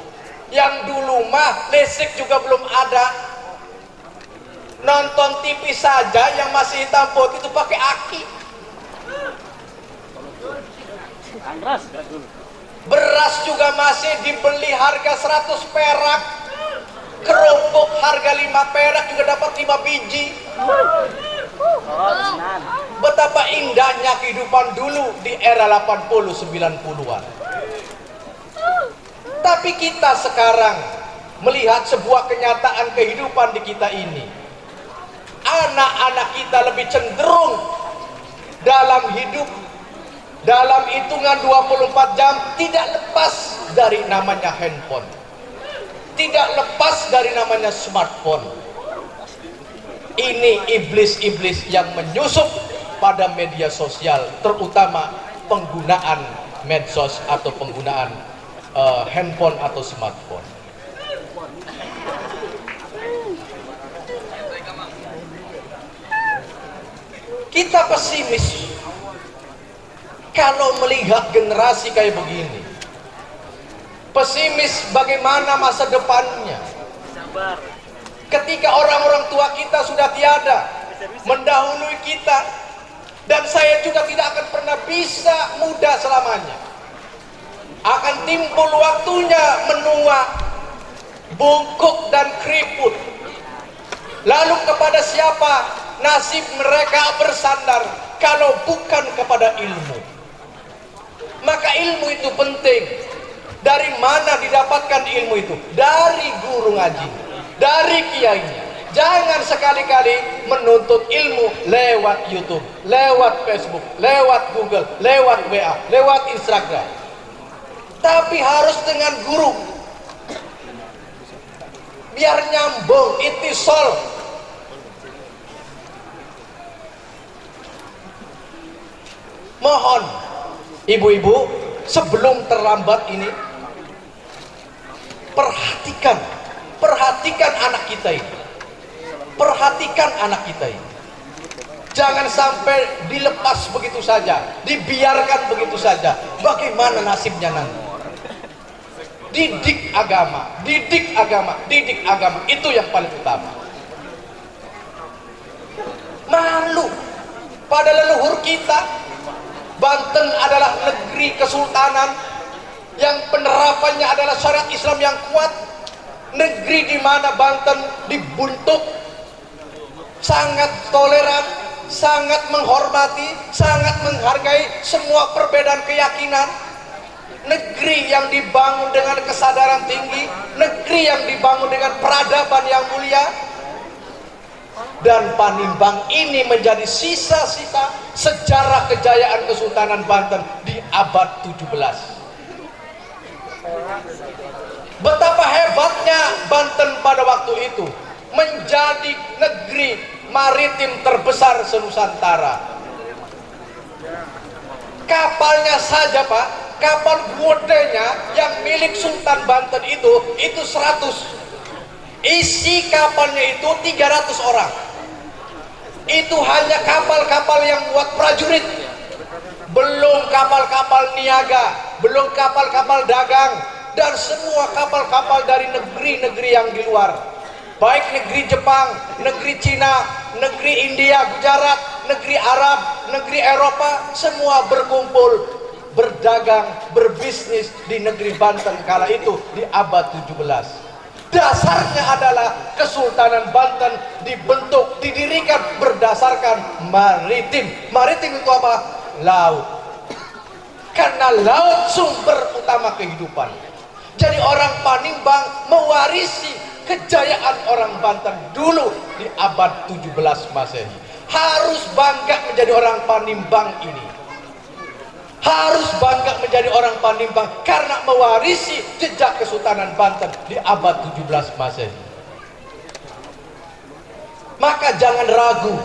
Yang dulu mah listrik juga belum ada, nonton TV saja yang masih hitam putih itu pakai aki. Beras juga masih dibeli harga 100 perak, kerupuk harga 5 perak juga dapat 5 biji. Betapa indahnya kehidupan dulu di era 80 90-an. Tapi kita sekarang melihat sebuah kenyataan kehidupan di kita ini. Anak-anak kita lebih cenderung dalam hidup, dalam hitungan 24 jam tidak lepas dari namanya handphone, tidak lepas dari namanya smartphone. Ini iblis-iblis yang menyusup pada media sosial, terutama penggunaan medsos atau penggunaan handphone atau smartphone. Kita pesimis kalau melihat generasi kayak begini. Pesimis bagaimana masa depannya ketika orang-orang tua kita sudah tiada. mendahului kita, dan saya juga tidak akan pernah bisa muda selamanya. Akan timbul waktunya menua, bungkuk dan keriput. Lalu kepada siapa nasib mereka bersandar kalau bukan kepada ilmu? Maka ilmu itu penting. Dari mana didapatkan ilmu itu? Dari guru ngaji, dari kiainya. Jangan sekali-kali menuntut ilmu lewat YouTube, lewat Facebook, lewat Google, lewat WA, lewat Instagram. Tapi harus dengan guru. Biar nyambung, itisol. Mohon ibu-ibu, sebelum terlambat ini, perhatikan anak kita ini. Perhatikan anak kita ini. Jangan sampai dilepas begitu saja, dibiarkan begitu saja. Bagaimana nasibnya nanti? Didik agama, didik agama, didik agama. Itu yang paling utama. Malu pada leluhur kita. Banten adalah negeri kesultanan yang penerapannya adalah syariat Islam yang kuat. Negeri di mana Banten dibentuk sangat toleran, sangat menghormati, sangat menghargai semua perbedaan keyakinan. Negeri yang dibangun dengan kesadaran tinggi, negeri yang dibangun dengan peradaban yang mulia. Dan Panimbang ini menjadi sisa-sisa sejarah kejayaan Kesultanan Banten di abad 17. Betapa hebatnya Banten pada waktu itu, menjadi negeri maritim terbesar se-Nusantara. Kapalnya saja Pak, kapal godenya yang milik Sultan Banten itu 100. Isi kapalnya itu 300 orang. Itu hanya kapal-kapal yang buat prajurit. Belum kapal-kapal niaga, belum kapal-kapal dagang, dan semua kapal-kapal dari negeri-negeri yang di luar. Baik negeri Jepang, negeri Cina, negeri India, Gujarat, negeri Arab, negeri Eropa, semua berkumpul, berdagang, berbisnis di negeri Banten kala itu di abad 17. Dasarnya adalah Kesultanan Banten dibentuk, didirikan berdasarkan maritim. Maritim itu apa? Laut. Karena laut sumber utama kehidupan. Jadi orang Panimbang mewarisi kejayaan orang Banten dulu di abad 17 Masehi. Harus bangga menjadi orang Panimbang ini. Harus bangga menjadi orang Panimbang karena mewarisi jejak Kesultanan Banten di abad 17 Masehi. Maka jangan ragu,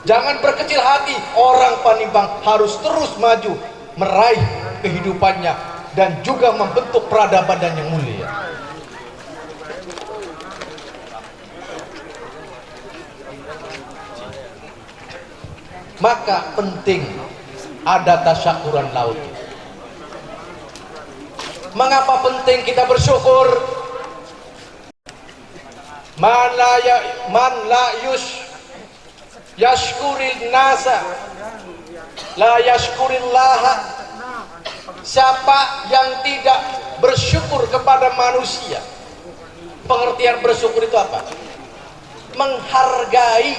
jangan berkecil hati. Orang Panimbang harus terus maju meraih kehidupannya dan juga membentuk peradaban yang mulia. Maka penting ada tasyakuran laut. Mengapa penting kita bersyukur? Man la yashkuril nasa la yashkurillaha. Siapa yang tidak bersyukur kepada manusia? Pengertian bersyukur itu apa? Menghargai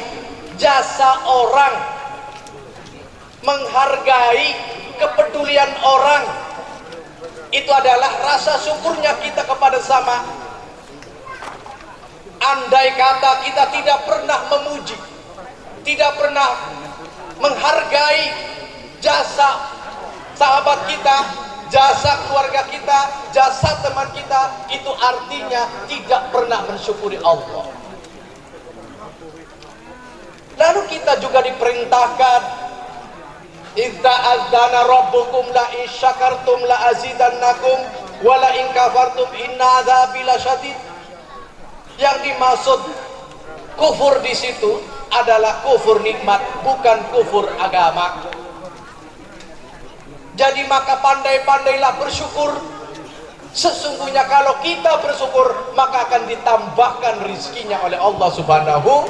jasa orang, menghargai kepedulian orang. Itu adalah rasa syukurnya kita kepada sama. Andai kata kita tidak pernah memuji, tidak pernah menghargai jasa sahabat kita, jasa keluarga kita, jasa teman kita, itu artinya tidak pernah mensyukuri Allah. Lalu kita juga diperintahkan, idza adzana rabbukum la in syakartum la azidannakum wa la in kafartum inna adzabi lasyadid. Yang dimaksud kufur di situ adalah kufur nikmat, bukan kufur agama. Jadi maka pandai-pandailah bersyukur. Sesungguhnya kalau kita bersyukur, maka akan ditambahkan rizkinya oleh Allah Subhanahu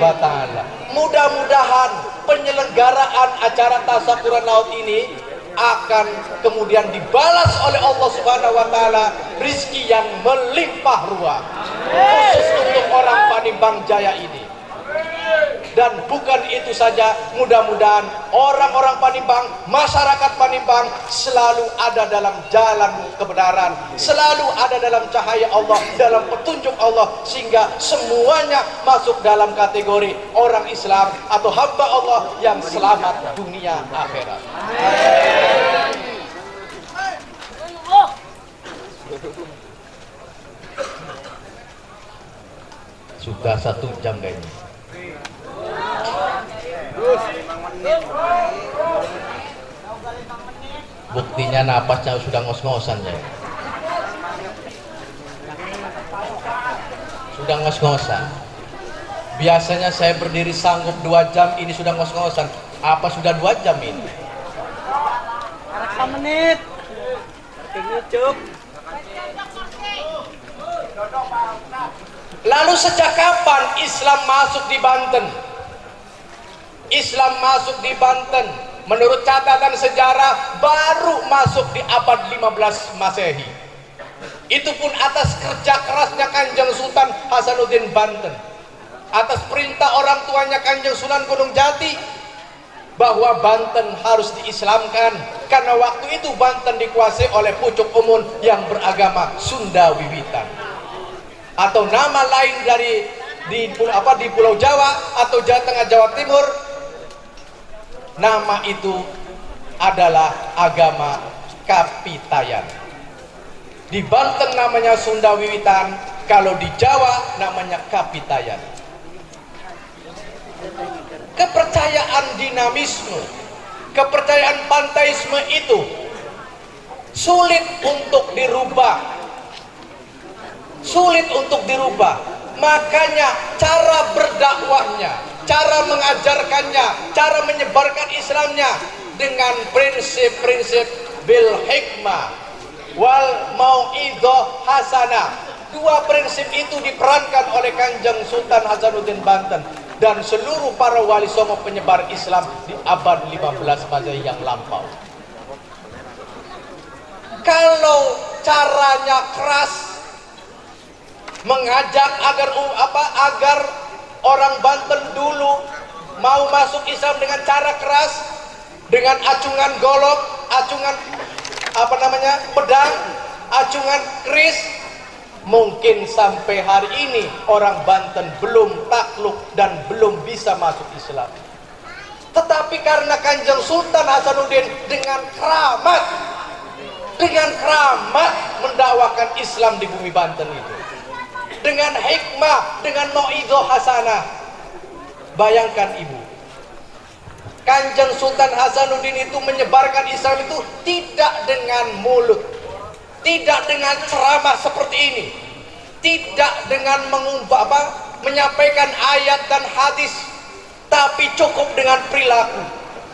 wa ta'ala. Mudah-mudahan penyelenggaraan acara Tasyakuran Laut ini akan kemudian dibalas oleh Allah Subhanahu wa taala rizki yang melimpah ruah khusus untuk orang Panimbang Jaya ini. Dan bukan itu saja, mudah-mudahan orang-orang Panimbang, masyarakat Panimbang selalu ada dalam jalan kebenaran, selalu ada dalam cahaya Allah, dalam petunjuk Allah, sehingga semuanya masuk dalam kategori orang Islam atau hamba Allah yang selamat dunia akhirat. Sudah 1 jam kayaknya. Buktinya napasnya sudah ngos-ngosan ya. Sudah ngos-ngosan. Biasanya saya berdiri sanggup 2 jam, ini sudah ngos-ngosan. Apa sudah 2 jam ini? 1 menit. Cuk. Lalu sejak kapan Islam masuk di Banten? Islam masuk di Banten menurut catatan sejarah baru masuk di abad 15 Masehi. Itu pun atas kerja kerasnya Kanjeng Sultan Hasanuddin Banten, atas perintah orang tuanya Kanjeng Sunan Gunung Jati bahwa Banten harus diislamkan, karena waktu itu Banten dikuasai oleh pucuk umun yang beragama Sunda Wiwitan, atau nama lain dari di Pulau Jawa atau Jawa Tengah, Jawa Timur, nama itu adalah agama Kapitayan. Di Banten namanya Sunda Wiwitan, kalau di Jawa namanya Kapitayan. Kepercayaan dinamisme, kepercayaan panteisme itu sulit untuk dirubah. Sulit untuk dirubah. Makanya cara berdakwahnya, cara mengajarkannya, cara menyebarkan Islamnya dengan prinsip-prinsip bil hikmah wal mau'idhah hasanah. 2 prinsip itu diperankan oleh Kanjeng Sultan Hasanuddin Banten dan seluruh para wali songo penyebar Islam di abad 15 Masehi yang lampau. Kalau caranya keras, mengajak agar orang Banten dulu mau masuk Islam dengan cara keras, dengan acungan golok, acungan pedang, acungan keris, mungkin sampai hari ini orang Banten belum takluk dan belum bisa masuk Islam. Tetapi karena Kanjeng Sultan Hasanuddin dengan keramat mendakwakan Islam di bumi Banten itu, dengan hikmah, dengan mau'idhah hasanah. Bayangkan ibu, Kanjeng Sultan Hasanuddin itu menyebarkan Islam itu tidak dengan mulut, tidak dengan ceramah seperti ini, tidak dengan menyampaikan ayat dan hadis, tapi cukup dengan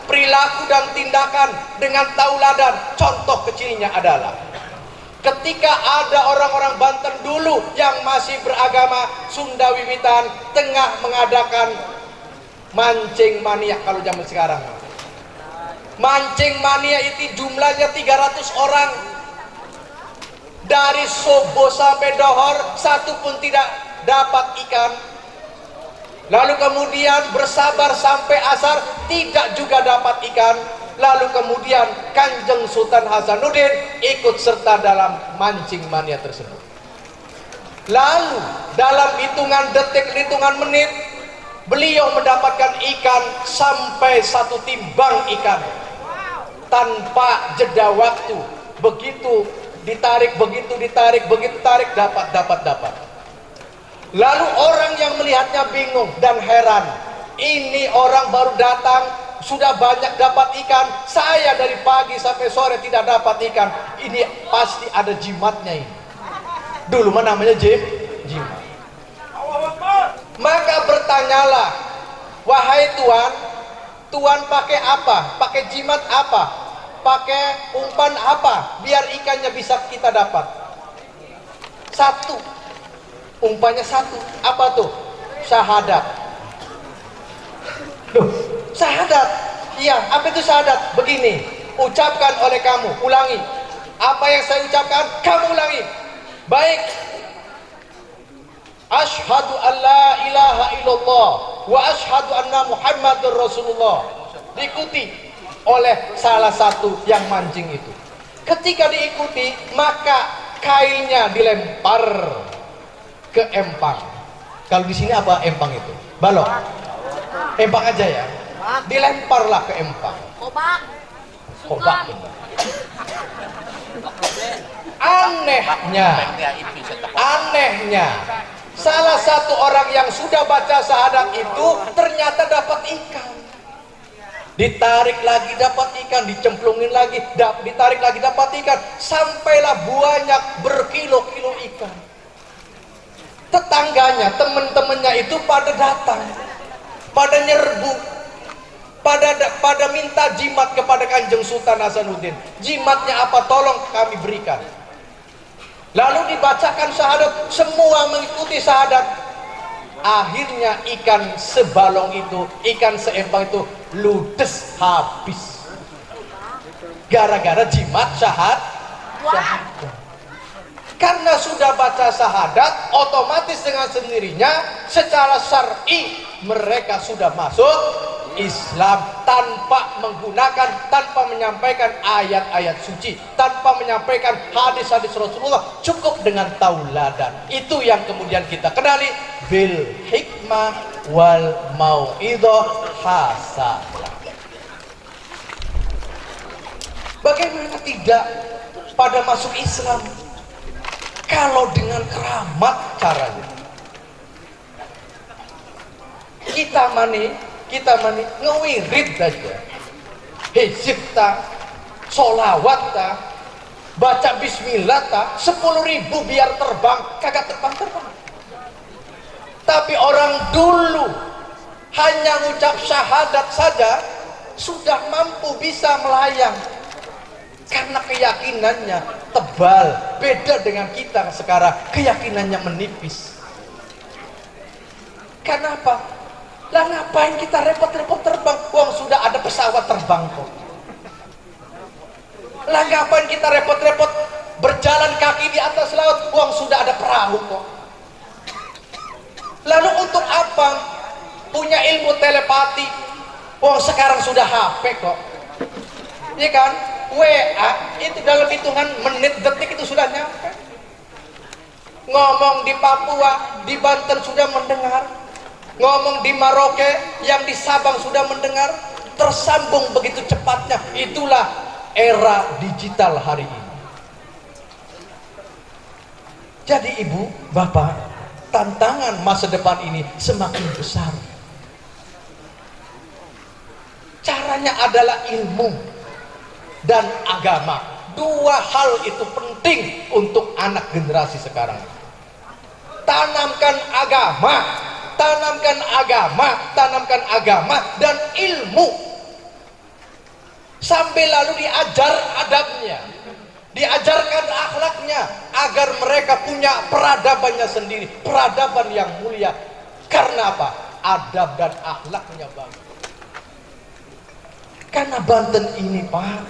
perilaku dan tindakan, dengan tauladan. Contoh kecilnya adalah ketika ada orang-orang Banten dulu yang masih beragama Sunda Wiwitan tengah mengadakan mancing mania. Kalau zaman sekarang mancing mania itu jumlahnya 300 orang, dari subuh sampai dohor satu pun tidak dapat ikan. Lalu kemudian bersabar sampai asar, tidak juga dapat ikan. Lalu kemudian Kanjeng Sultan Hasanuddin ikut serta dalam mancing mania tersebut. Lalu dalam hitungan detik, hitungan menit, beliau mendapatkan ikan sampai 1 timbang ikan tanpa jeda waktu. Begitu ditarik, begitu tarik, dapat. Lalu orang yang melihatnya bingung dan heran, ini orang baru datang sudah banyak dapat ikan, saya dari pagi sampai sore tidak dapat ikan, ini pasti ada jimatnya ini. Dulu mah namanya jimat. Maka bertanyalah, wahai Tuan, Tuan pakai apa? Pakai jimat apa? Pakai umpan apa? Biar ikannya bisa kita dapat. 1, umpannya 1, apa tuh? Syahadat. Iya, apa itu syahadat? Begini, ucapkan oleh kamu, ulangi. Apa yang saya ucapkan, kamu ulangi. Baik. Asyhadu an la ilaha illallah wa asyhadu anna Muhammadur Rasulullah. Diikuti oleh salah satu yang mancing itu. Ketika diikuti, maka kailnya dilempar ke empang. Kalau di sini apa empang itu? Balok. Empang aja ya. Dilemparlah ke empang. Kobak. Anehnya, salah satu orang yang sudah baca syahadat itu ternyata dapat ikan. Ditarik lagi dapat ikan, dicemplungin lagi, ditarik lagi dapat ikan, sampailah banyak berkilo-kilo ikan. Tetangganya, teman-temannya itu pada datang, pada nyerbu, pada minta jimat kepada Kanjeng Sultan Hasanuddin. Jimatnya apa? Tolong kami berikan. Lalu dibacakan syahadat, semua mengikuti syahadat. Akhirnya ikan sebalong itu, ikan seempang itu ludes habis. Gara-gara jimat syahadat. Karena sudah baca syahadat, otomatis dengan sendirinya secara syar'i mereka sudah masuk Islam tanpa menyampaikan ayat-ayat suci, tanpa menyampaikan hadis-hadis Rasulullah, cukup dengan tauladan. Itu yang kemudian kita kenali bil hikmah wal mau'idhah hasanah. Bagaimana tidak pada masuk Islam kalau dengan keramat caranya? Kita mani ngewirid aja, hizib ta, solawat ta, baca bismillah ta, 10.000 biar terbang, kagak terbang. Tapi orang dulu hanya ucap syahadat saja sudah mampu bisa melayang karena keyakinannya tebal. Beda dengan kita sekarang, keyakinannya menipis. Kenapa? Lah ngapain kita repot-repot terbang? Wong sudah ada pesawat terbang kok. Lah ngapain kita repot-repot berjalan kaki di atas laut? Wong sudah ada perahu kok. Lalu untuk apa punya ilmu telepati? Wong sekarang sudah HP kok. Iya kan? WA itu dalam hitungan menit detik itu sudah nyampe. Ngomong di Papua, di Banten sudah mendengar. Ngomong di Maroke, yang di Sabang sudah mendengar, tersambung begitu cepatnya. Itulah era digital hari ini. Jadi ibu, bapak, tantangan masa depan ini semakin besar. Caranya adalah ilmu dan agama. Dua hal itu penting untuk anak generasi sekarang. Tanamkan agama dan ilmu, sambil lalu diajar adabnya, diajarkan akhlaknya, agar mereka punya peradabannya sendiri, peradaban yang mulia. Karena apa? Adab dan akhlaknya bagus. Karena Banten ini Pak,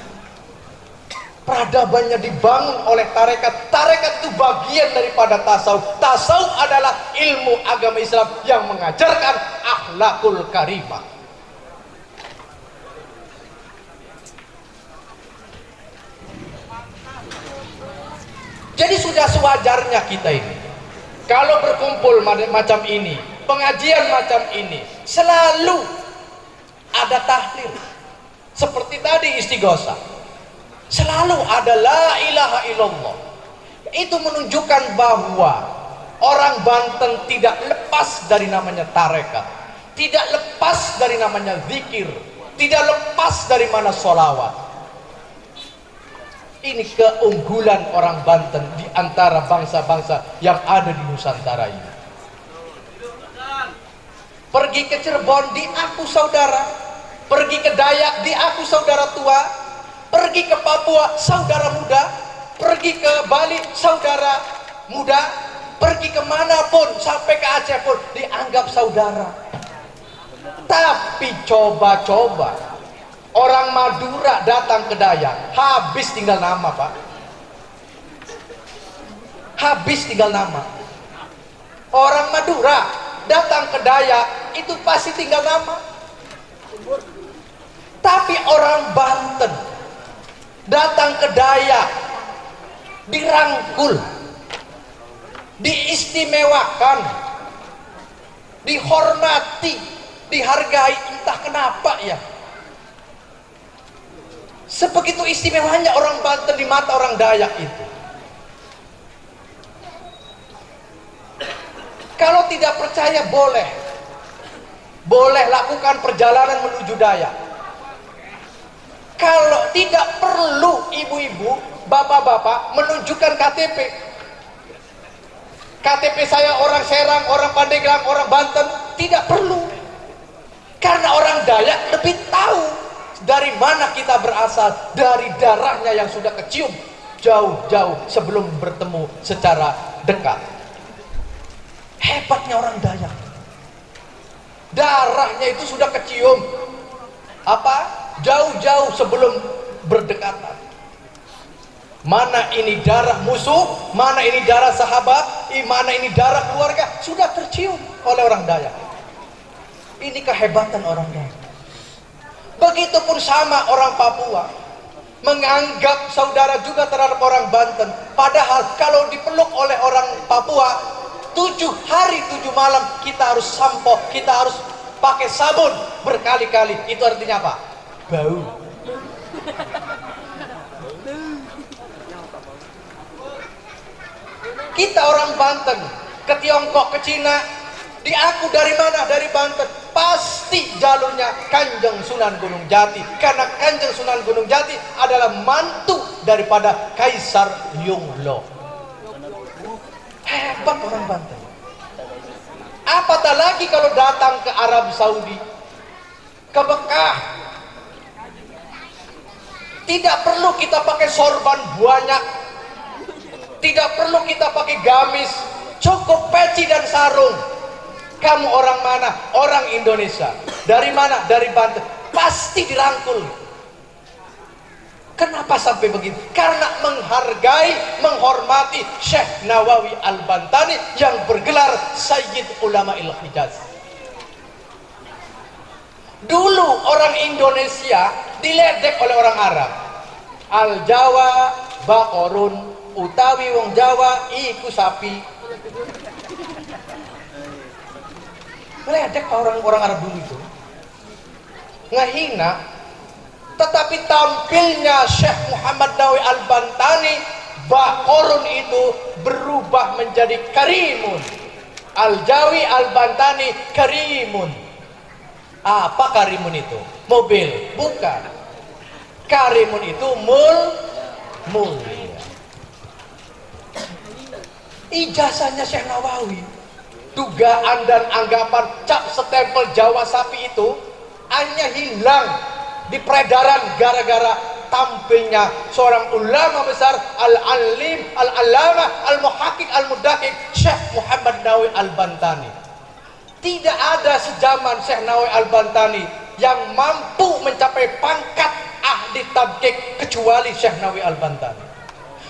peradabannya dibangun oleh tarekat. Tarekat itu bagian daripada tasawuf. Tasawuf adalah ilmu agama Islam yang mengajarkan akhlakul karimah. Jadi sudah sewajarnya kita ini, kalau berkumpul macam ini, pengajian macam ini, selalu ada tahlil. Seperti tadi istighosah, selalu ada la ilaha illallah. Itu menunjukkan bahwa orang Banten tidak lepas dari namanya tarekat, tidak lepas dari namanya zikir, tidak lepas dari mana sholawat. Ini keunggulan orang Banten di antara bangsa-bangsa yang ada di Nusantara ini. Pergi ke Cirebon, diaku saudara. Pergi ke Dayak, diaku saudara tua. Pergi ke Papua, saudara muda. Pergi ke Bali, saudara muda. Pergi kemanapun, sampai ke Aceh pun dianggap saudara. Tapi coba-coba Orang Madura datang ke Dayak, habis tinggal nama, Pak. Habis tinggal nama. Orang Madura datang ke Dayak, itu pasti tinggal nama. Tapi orang Banten datang ke Dayak, dirangkul, diistimewakan, dihormati, dihargai, entah kenapa ya. Sebegitu istimewanya orang Banten di mata orang Dayak itu. Kalau tidak percaya boleh lakukan perjalanan menuju Dayak. Kalau tidak perlu ibu-ibu, bapak-bapak menunjukkan KTP. KTP saya orang Serang, orang Pandeglang, orang Banten, tidak perlu. Karena orang Dayak lebih tahu dari mana kita berasal, dari darahnya yang sudah kecium jauh-jauh sebelum bertemu secara dekat. Hebatnya orang Dayak, darahnya itu sudah kecium jauh-jauh sebelum berdekatan. Mana ini darah musuh, mana ini darah sahabat, mana ini darah keluarga, sudah tercium oleh orang Dayak. Ini kehebatan orang Dayak. Begitupun sama orang Papua, menganggap saudara juga terhadap orang Banten. Padahal kalau dipeluk oleh orang Papua, 7 hari 7 malam kita harus sampo, kita harus pakai sabun berkali-kali. Itu artinya apa? Bau. Kita orang Banten ke Tiongkok, ke Cina, diaku dari mana? Dari Banten. Pasti jalurnya Kanjeng Sunan Gunung Jati, karena Kanjeng Sunan Gunung Jati adalah mantu daripada Kaisar Yongle. Hebat orang Banten. Apatah lagi kalau datang ke Arab Saudi, ke Mekah. Tidak perlu kita pakai sorban banyak, tidak perlu kita pakai gamis, cukup peci dan sarung. Kamu orang mana? Orang Indonesia. Dari mana? Dari Banten. Pasti dirangkul. Kenapa sampai begitu? Karena menghargai, menghormati Syekh Nawawi Al-Bantani yang bergelar Sayyid Ulama Il-Hijaz. Dulu orang Indonesia diledek oleh orang Arab. Al-Jawa bakorun, utawi wong Jawa iku sapi. Meledek orang-orang Arab dulu itu, ngehina. Tetapi tampilnya Syekh Muhammad Nawawi Al-Bantani, bakorun itu berubah menjadi karimun. Al-Jawi Al-Bantani karimun. Apa karimun itu? Mobil? Bukan. Karimun itu mulia. Ijazahnya Syekh Nawawi, dugaan dan anggapan cap stempel Jawa sapi itu hanya hilang di peredaran gara-gara tampilnya seorang ulama besar, al-alim, al-alama, al-muhaqqiq, al-mudaqiq, Syekh Muhammad Nawawi Al-Bantani. Tidak ada sejaman Syekh Nawawi Al-Bantani yang mampu mencapai pangkat ahli tabqiq kecuali Syekh Nawawi Al-Bantani.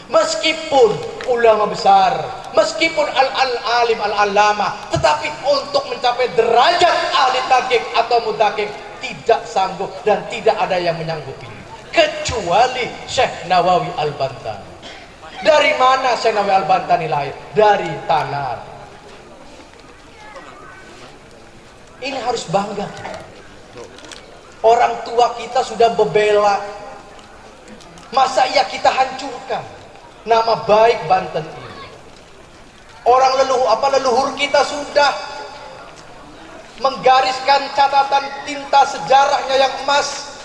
Meskipun ulama besar, meskipun al-alim, al-alama, tetapi untuk mencapai derajat ahli tahqiq atau mudaqqiq tidak sanggup dan tidak ada yang menyanggupi kecuali Syekh Nawawi Al-Bantani. Dari mana Syekh Nawawi Al-Bantani lahir? Dari Tanar. Ini harus bangga. Orang tua kita sudah membela, masa iya kita hancurkan nama baik Banten ini? Orang leluhur kita sudah menggariskan catatan tinta sejarahnya yang emas,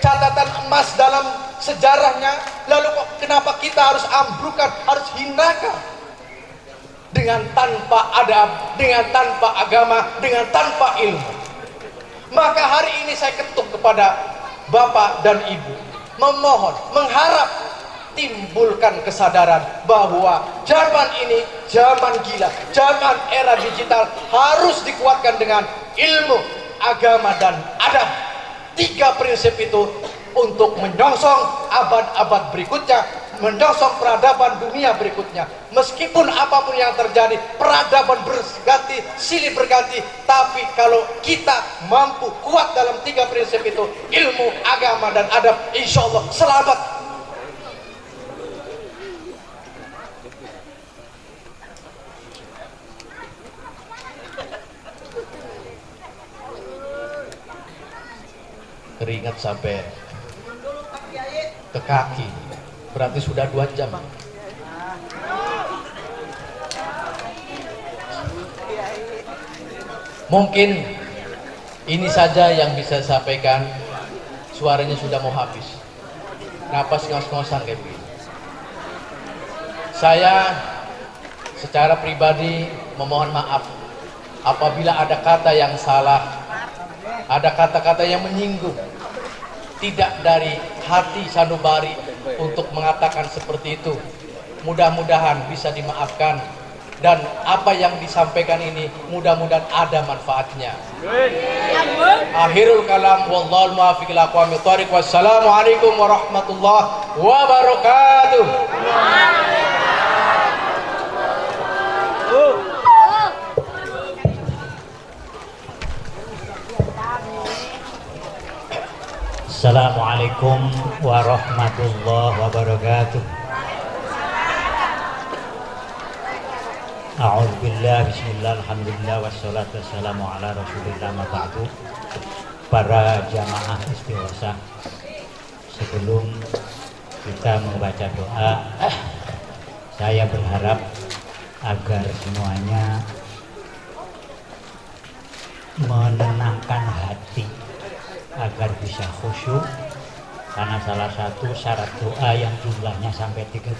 catatan emas dalam sejarahnya. Lalu kenapa kita harus ambrukan, harus hinakan dengan tanpa adab, dengan tanpa agama, dengan tanpa ilmu? Maka hari ini saya ketuk kepada Bapak dan Ibu, memohon, mengharap timbulkan kesadaran bahwa zaman ini zaman gila, zaman era digital, harus dikuatkan dengan ilmu, agama dan adab. tiga prinsip itu untuk menyongsong abad-abad berikutnya, menyongsong peradaban dunia berikutnya. Meskipun apapun yang terjadi, peradaban berganti, silih berganti, tapi kalau kita mampu kuat dalam tiga prinsip itu, ilmu, agama, dan adab, insya Allah selamat. Keringat sampai ke kaki, berarti sudah 2 jam. Mungkin ini saja yang bisa saya sampaikan. Suaranya sudah mau habis, napas ngos-ngosan kayak begini. Saya secara pribadi memohon maaf apabila ada kata yang salah, ada kata-kata yang menyinggung, tidak dari hati sanubari untuk mengatakan seperti itu. Mudah-mudahan bisa dimaafkan, dan apa yang disampaikan ini mudah-mudahan ada manfaatnya. Akhirul kalam, wallahul muwaffiq ila aqwamit thoriq. Wassalamualaikum warahmatullahi wabarakatuh. Assalamualaikum warahmatullahi wabarakatuh. A'udzubillah, bismillah, alhamdulillah, wassalatu wassalamu ala rasulillah, ma ba'du. Para jamaah istighosah, sebelum kita membaca doa, saya berharap agar semuanya menenangkan hati agar bisa khusyuk, karena salah satu syarat doa yang jumlahnya sampai 13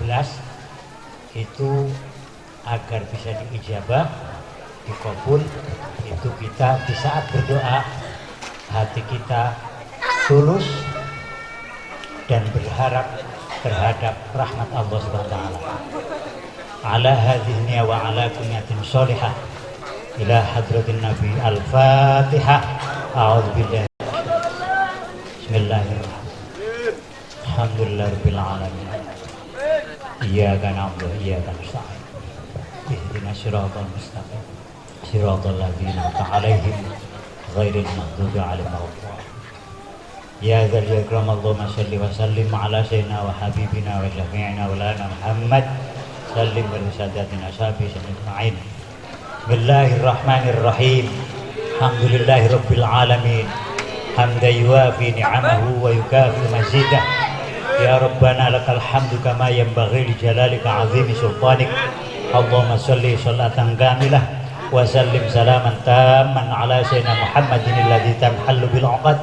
itu agar bisa diijabah, dikabul, itu kita di saat berdoa hati kita tulus dan berharap terhadap rahmat Allah Subhanahu wa taala. Ala hadhihi wa ala kunyatin sholihah ila hadratin Nabi. Al-Fatihah. A'udzubillahi. Bismillahirrahmanirrahim. Alhamdulillahirabbil alamin. Iyyaka na'budu wa iyyaka nasta'in. Ihdinas siratal mustaqim. Siratal ladzina an'amta 'alaihim ghairil maghdubi 'alaihim waladdallin. Ya dzal ikram, Allahumma shalli wa sallim ala sayyidina wa habibina wa syafi'ina wa lana Muhammad sallim wa sadatina ashabi ajma'in. Bismillahirrahmanirrahim. Alhamdulillahirabbil alamin. Hamda yuwafi ni'amahu wa yukafi mazidah. Ya Rabbana lakal hamdu kama yanbaghi li jalalika azimi sultanik. Allahumma salli salatan kamilah wa sallim salaman tamman ala sayyidina Muhammadin alladhi tanhallu bil 'uqad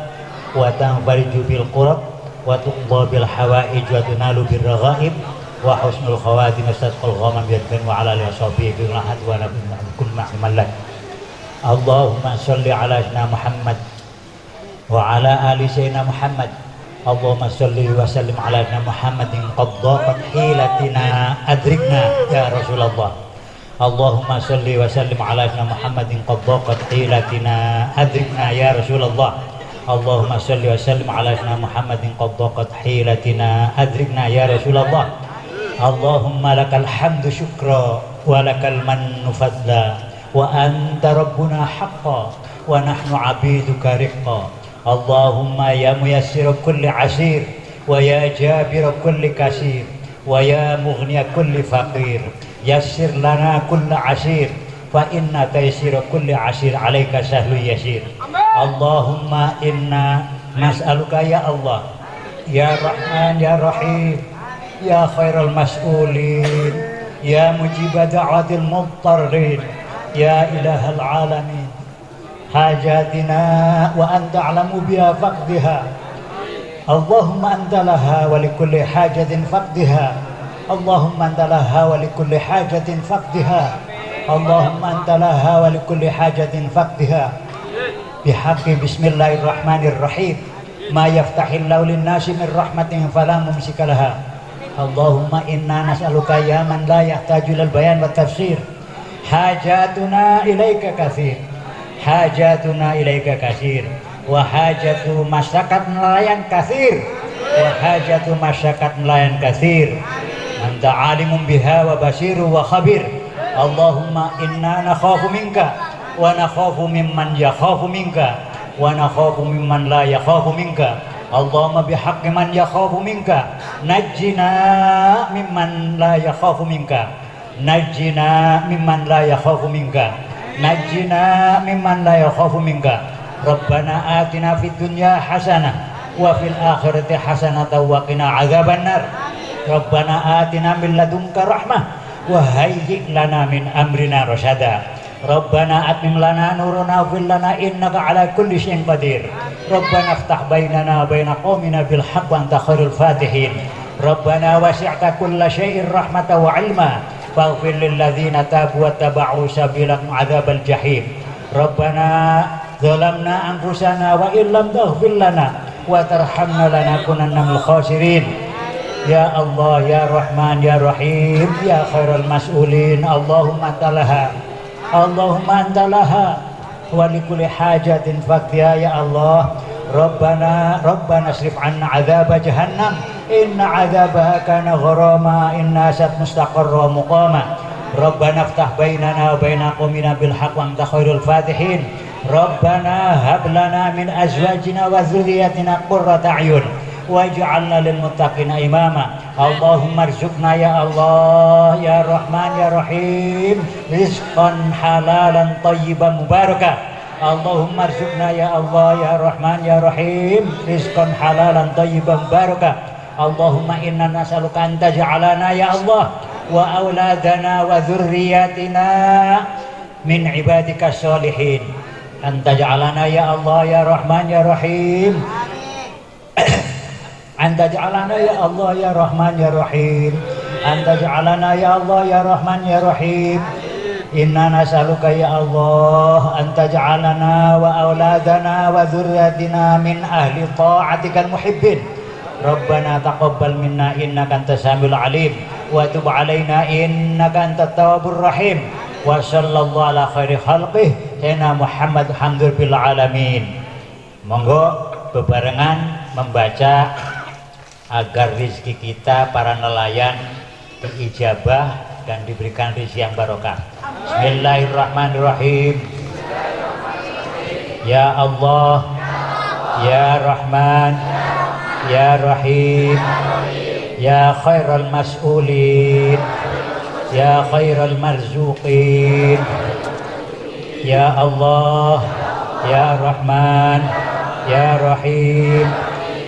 wa tanfariju bil qurab wa tuqda bil hawaij wa tunalu bir raghaib wa husnul khawatim tasqal ghamam yadkan wa ala alihi washabihi bil lahad wa nabiyina kun ma'amalak. Allahumma salli ala sayyidina Muhammad wa ala ali sayyidina Muhammad. Allahumma salli wa sallim ala sayyidina Muhammadin qad daqat hilatina adrikna ya Rasulullah. Allahumma salli wa sallim ala sayyidina Muhammadin qad daqat hilatina adrikna ya Rasulullah. Allahumma salli wa sallim ala sayyidina Muhammadin qad daqat hilatina adrikna ya Rasulullah. Allahumma lakal hamdu syukra wa lakal mannu fadla wa anta rabbuna haqqan wa nahnu 'abiduka riqqan. Allahumma ya muyassir kulli asir wa ya jabir kulli kasir wa ya mughniya kulli faqir yassir lana kulli asir fa inna taysir kulli asir alayka sahlu yasir. Allahumma inna nas'aluka ya Allah ya Rahman ya Rahim ya khairal mas'ulin ya mujib da'watil mudtarrin ya ilahal alamin hajatina wa anta a'lamu biha faqdiha. Allahumma anta laha wa likulli hajatin faqdiha. Allahumma anta laha wa likulli hajatin faqdiha. Allahumma anta laha wa likulli hajatin faqdiha. Bihaqqi bismillahirrahmanirrahim. Ma yaftahillahu lin-nasi min rahmatin fala mumsika laha. Allahumma inna nas'aluka ya man la yahtaju ilal bayan wa tafsir. Hajatuna ilaika katsir. Hajatuna ilaika katsir wa hajatu masyarakat nelayan katsir, wa hajatu masyarakat nelayan katsir. Anta alimun biha wa basiru wa khabir. Allahumma inna nakhafu minka wa nakhafu mimman yakhafu minka wa nakhafu mimman la yakhafu minka. Allahumma bihaqqi man yakhafu minka najjina mimman la yakhafu minka, najjina mimman la yakhafu minka, najjina mimman la yakhafu minka. Rabbana atina fid dunya hasanah wa fil akhirati hasanah wa qina adzabannar. Rabbana atina min ladunka rahmah wa hayyi' lana min amrina rasyada. Rabbana atmim lana nurana wa lana innaka ala kulli syai'in qadir. Rabbana iftah bainana wa baina qaumina bil haqq wa anta khairul fatihin. Rabbana wasi'ta kulla syai'in rahmatan wa 'ilma faghfir lil ladzina tabu wa taba'u sabilak adzabal jahim. Rabbana zalamna anfusana wa illam taghfir lana wa tarhamna lanakunanna minal khasirin. Ya Allah, ya Rahman, ya Rahim, ya khairal mas'ulin. Allahumma antalaha, Allahumma antalaha wa likulli hajatin faqdiha ya Allah. Rabbana asrif anna azaba jahannam inna azabaha kana gharama inna sat mustaqarra muqama. Rabbana iftah bainana wa baina qaumina bil haqq wa anta khairul fatihin. Rabbana hab lana min azwajina wa dzurriyyatina qurrata a'yun waj'alna lil muttaqina imama. Allahumma arzuqna ya Allah, ya Rahman, ya Rahim, rizqan halalan thayyiban mubarakah. Allahumma arzuqna ya Allah, ya Rahman, ya Rahim, rizqan halalan thayyiban mubarakah. Allahumma inna nas'aluka an taj'alana ya Allah wa auladana wa dzurriyyatina min ibadika sholihin. An taj'alana ya Allah, ya Rahman, ya Rahim, Anta ja'alana ya Allah ya Rahman ya Rahim. Anta ja'alana ya Allah ya Rahman ya Rahim. Inna nas'aluka ya Allah anta ja'alana wa auladana wa dzurriyyatina min ahli ta'atikal muhibbin. Rabbana taqabbal minna innaka antas samiul alim wa tub alaina innaka antat tawwabur rahim. Wa sallallahu ala khairi khalqih sayyidina Muhammad hamdul alamin. Monggo bebarengan membaca agar rizki kita para nelayan diijabah dan diberikan rizki yang barokah. Bismillahirrahmanirrahim. Ya Allah, ya Rahman, ya Rahim, ya khairal mas'ulin, ya khairal marzuqin. Ya Allah, ya Rahman, ya Rahim,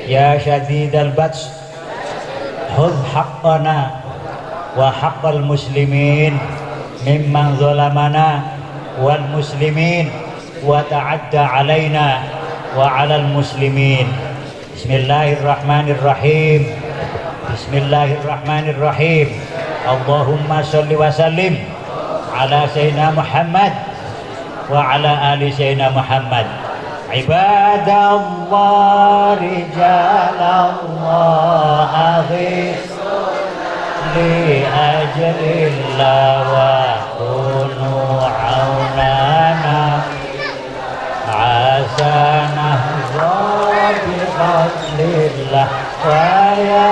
ya syadidal bats, khudh haqqana wa haqqal muslimin mimman zalamana wal muslimin wa ta'adda alaina wa alal muslimin. Bismillahirrahmanirrahim. Bismillahirrahmanirrahim. Allahumma sholli wa sallim ala sayyidina Muhammad wa ala ali sayyidina Muhammad. Ibadallah rijalallah aghisna li ajlillah wa kunu aunana asanah wa bi fadlillah wa ya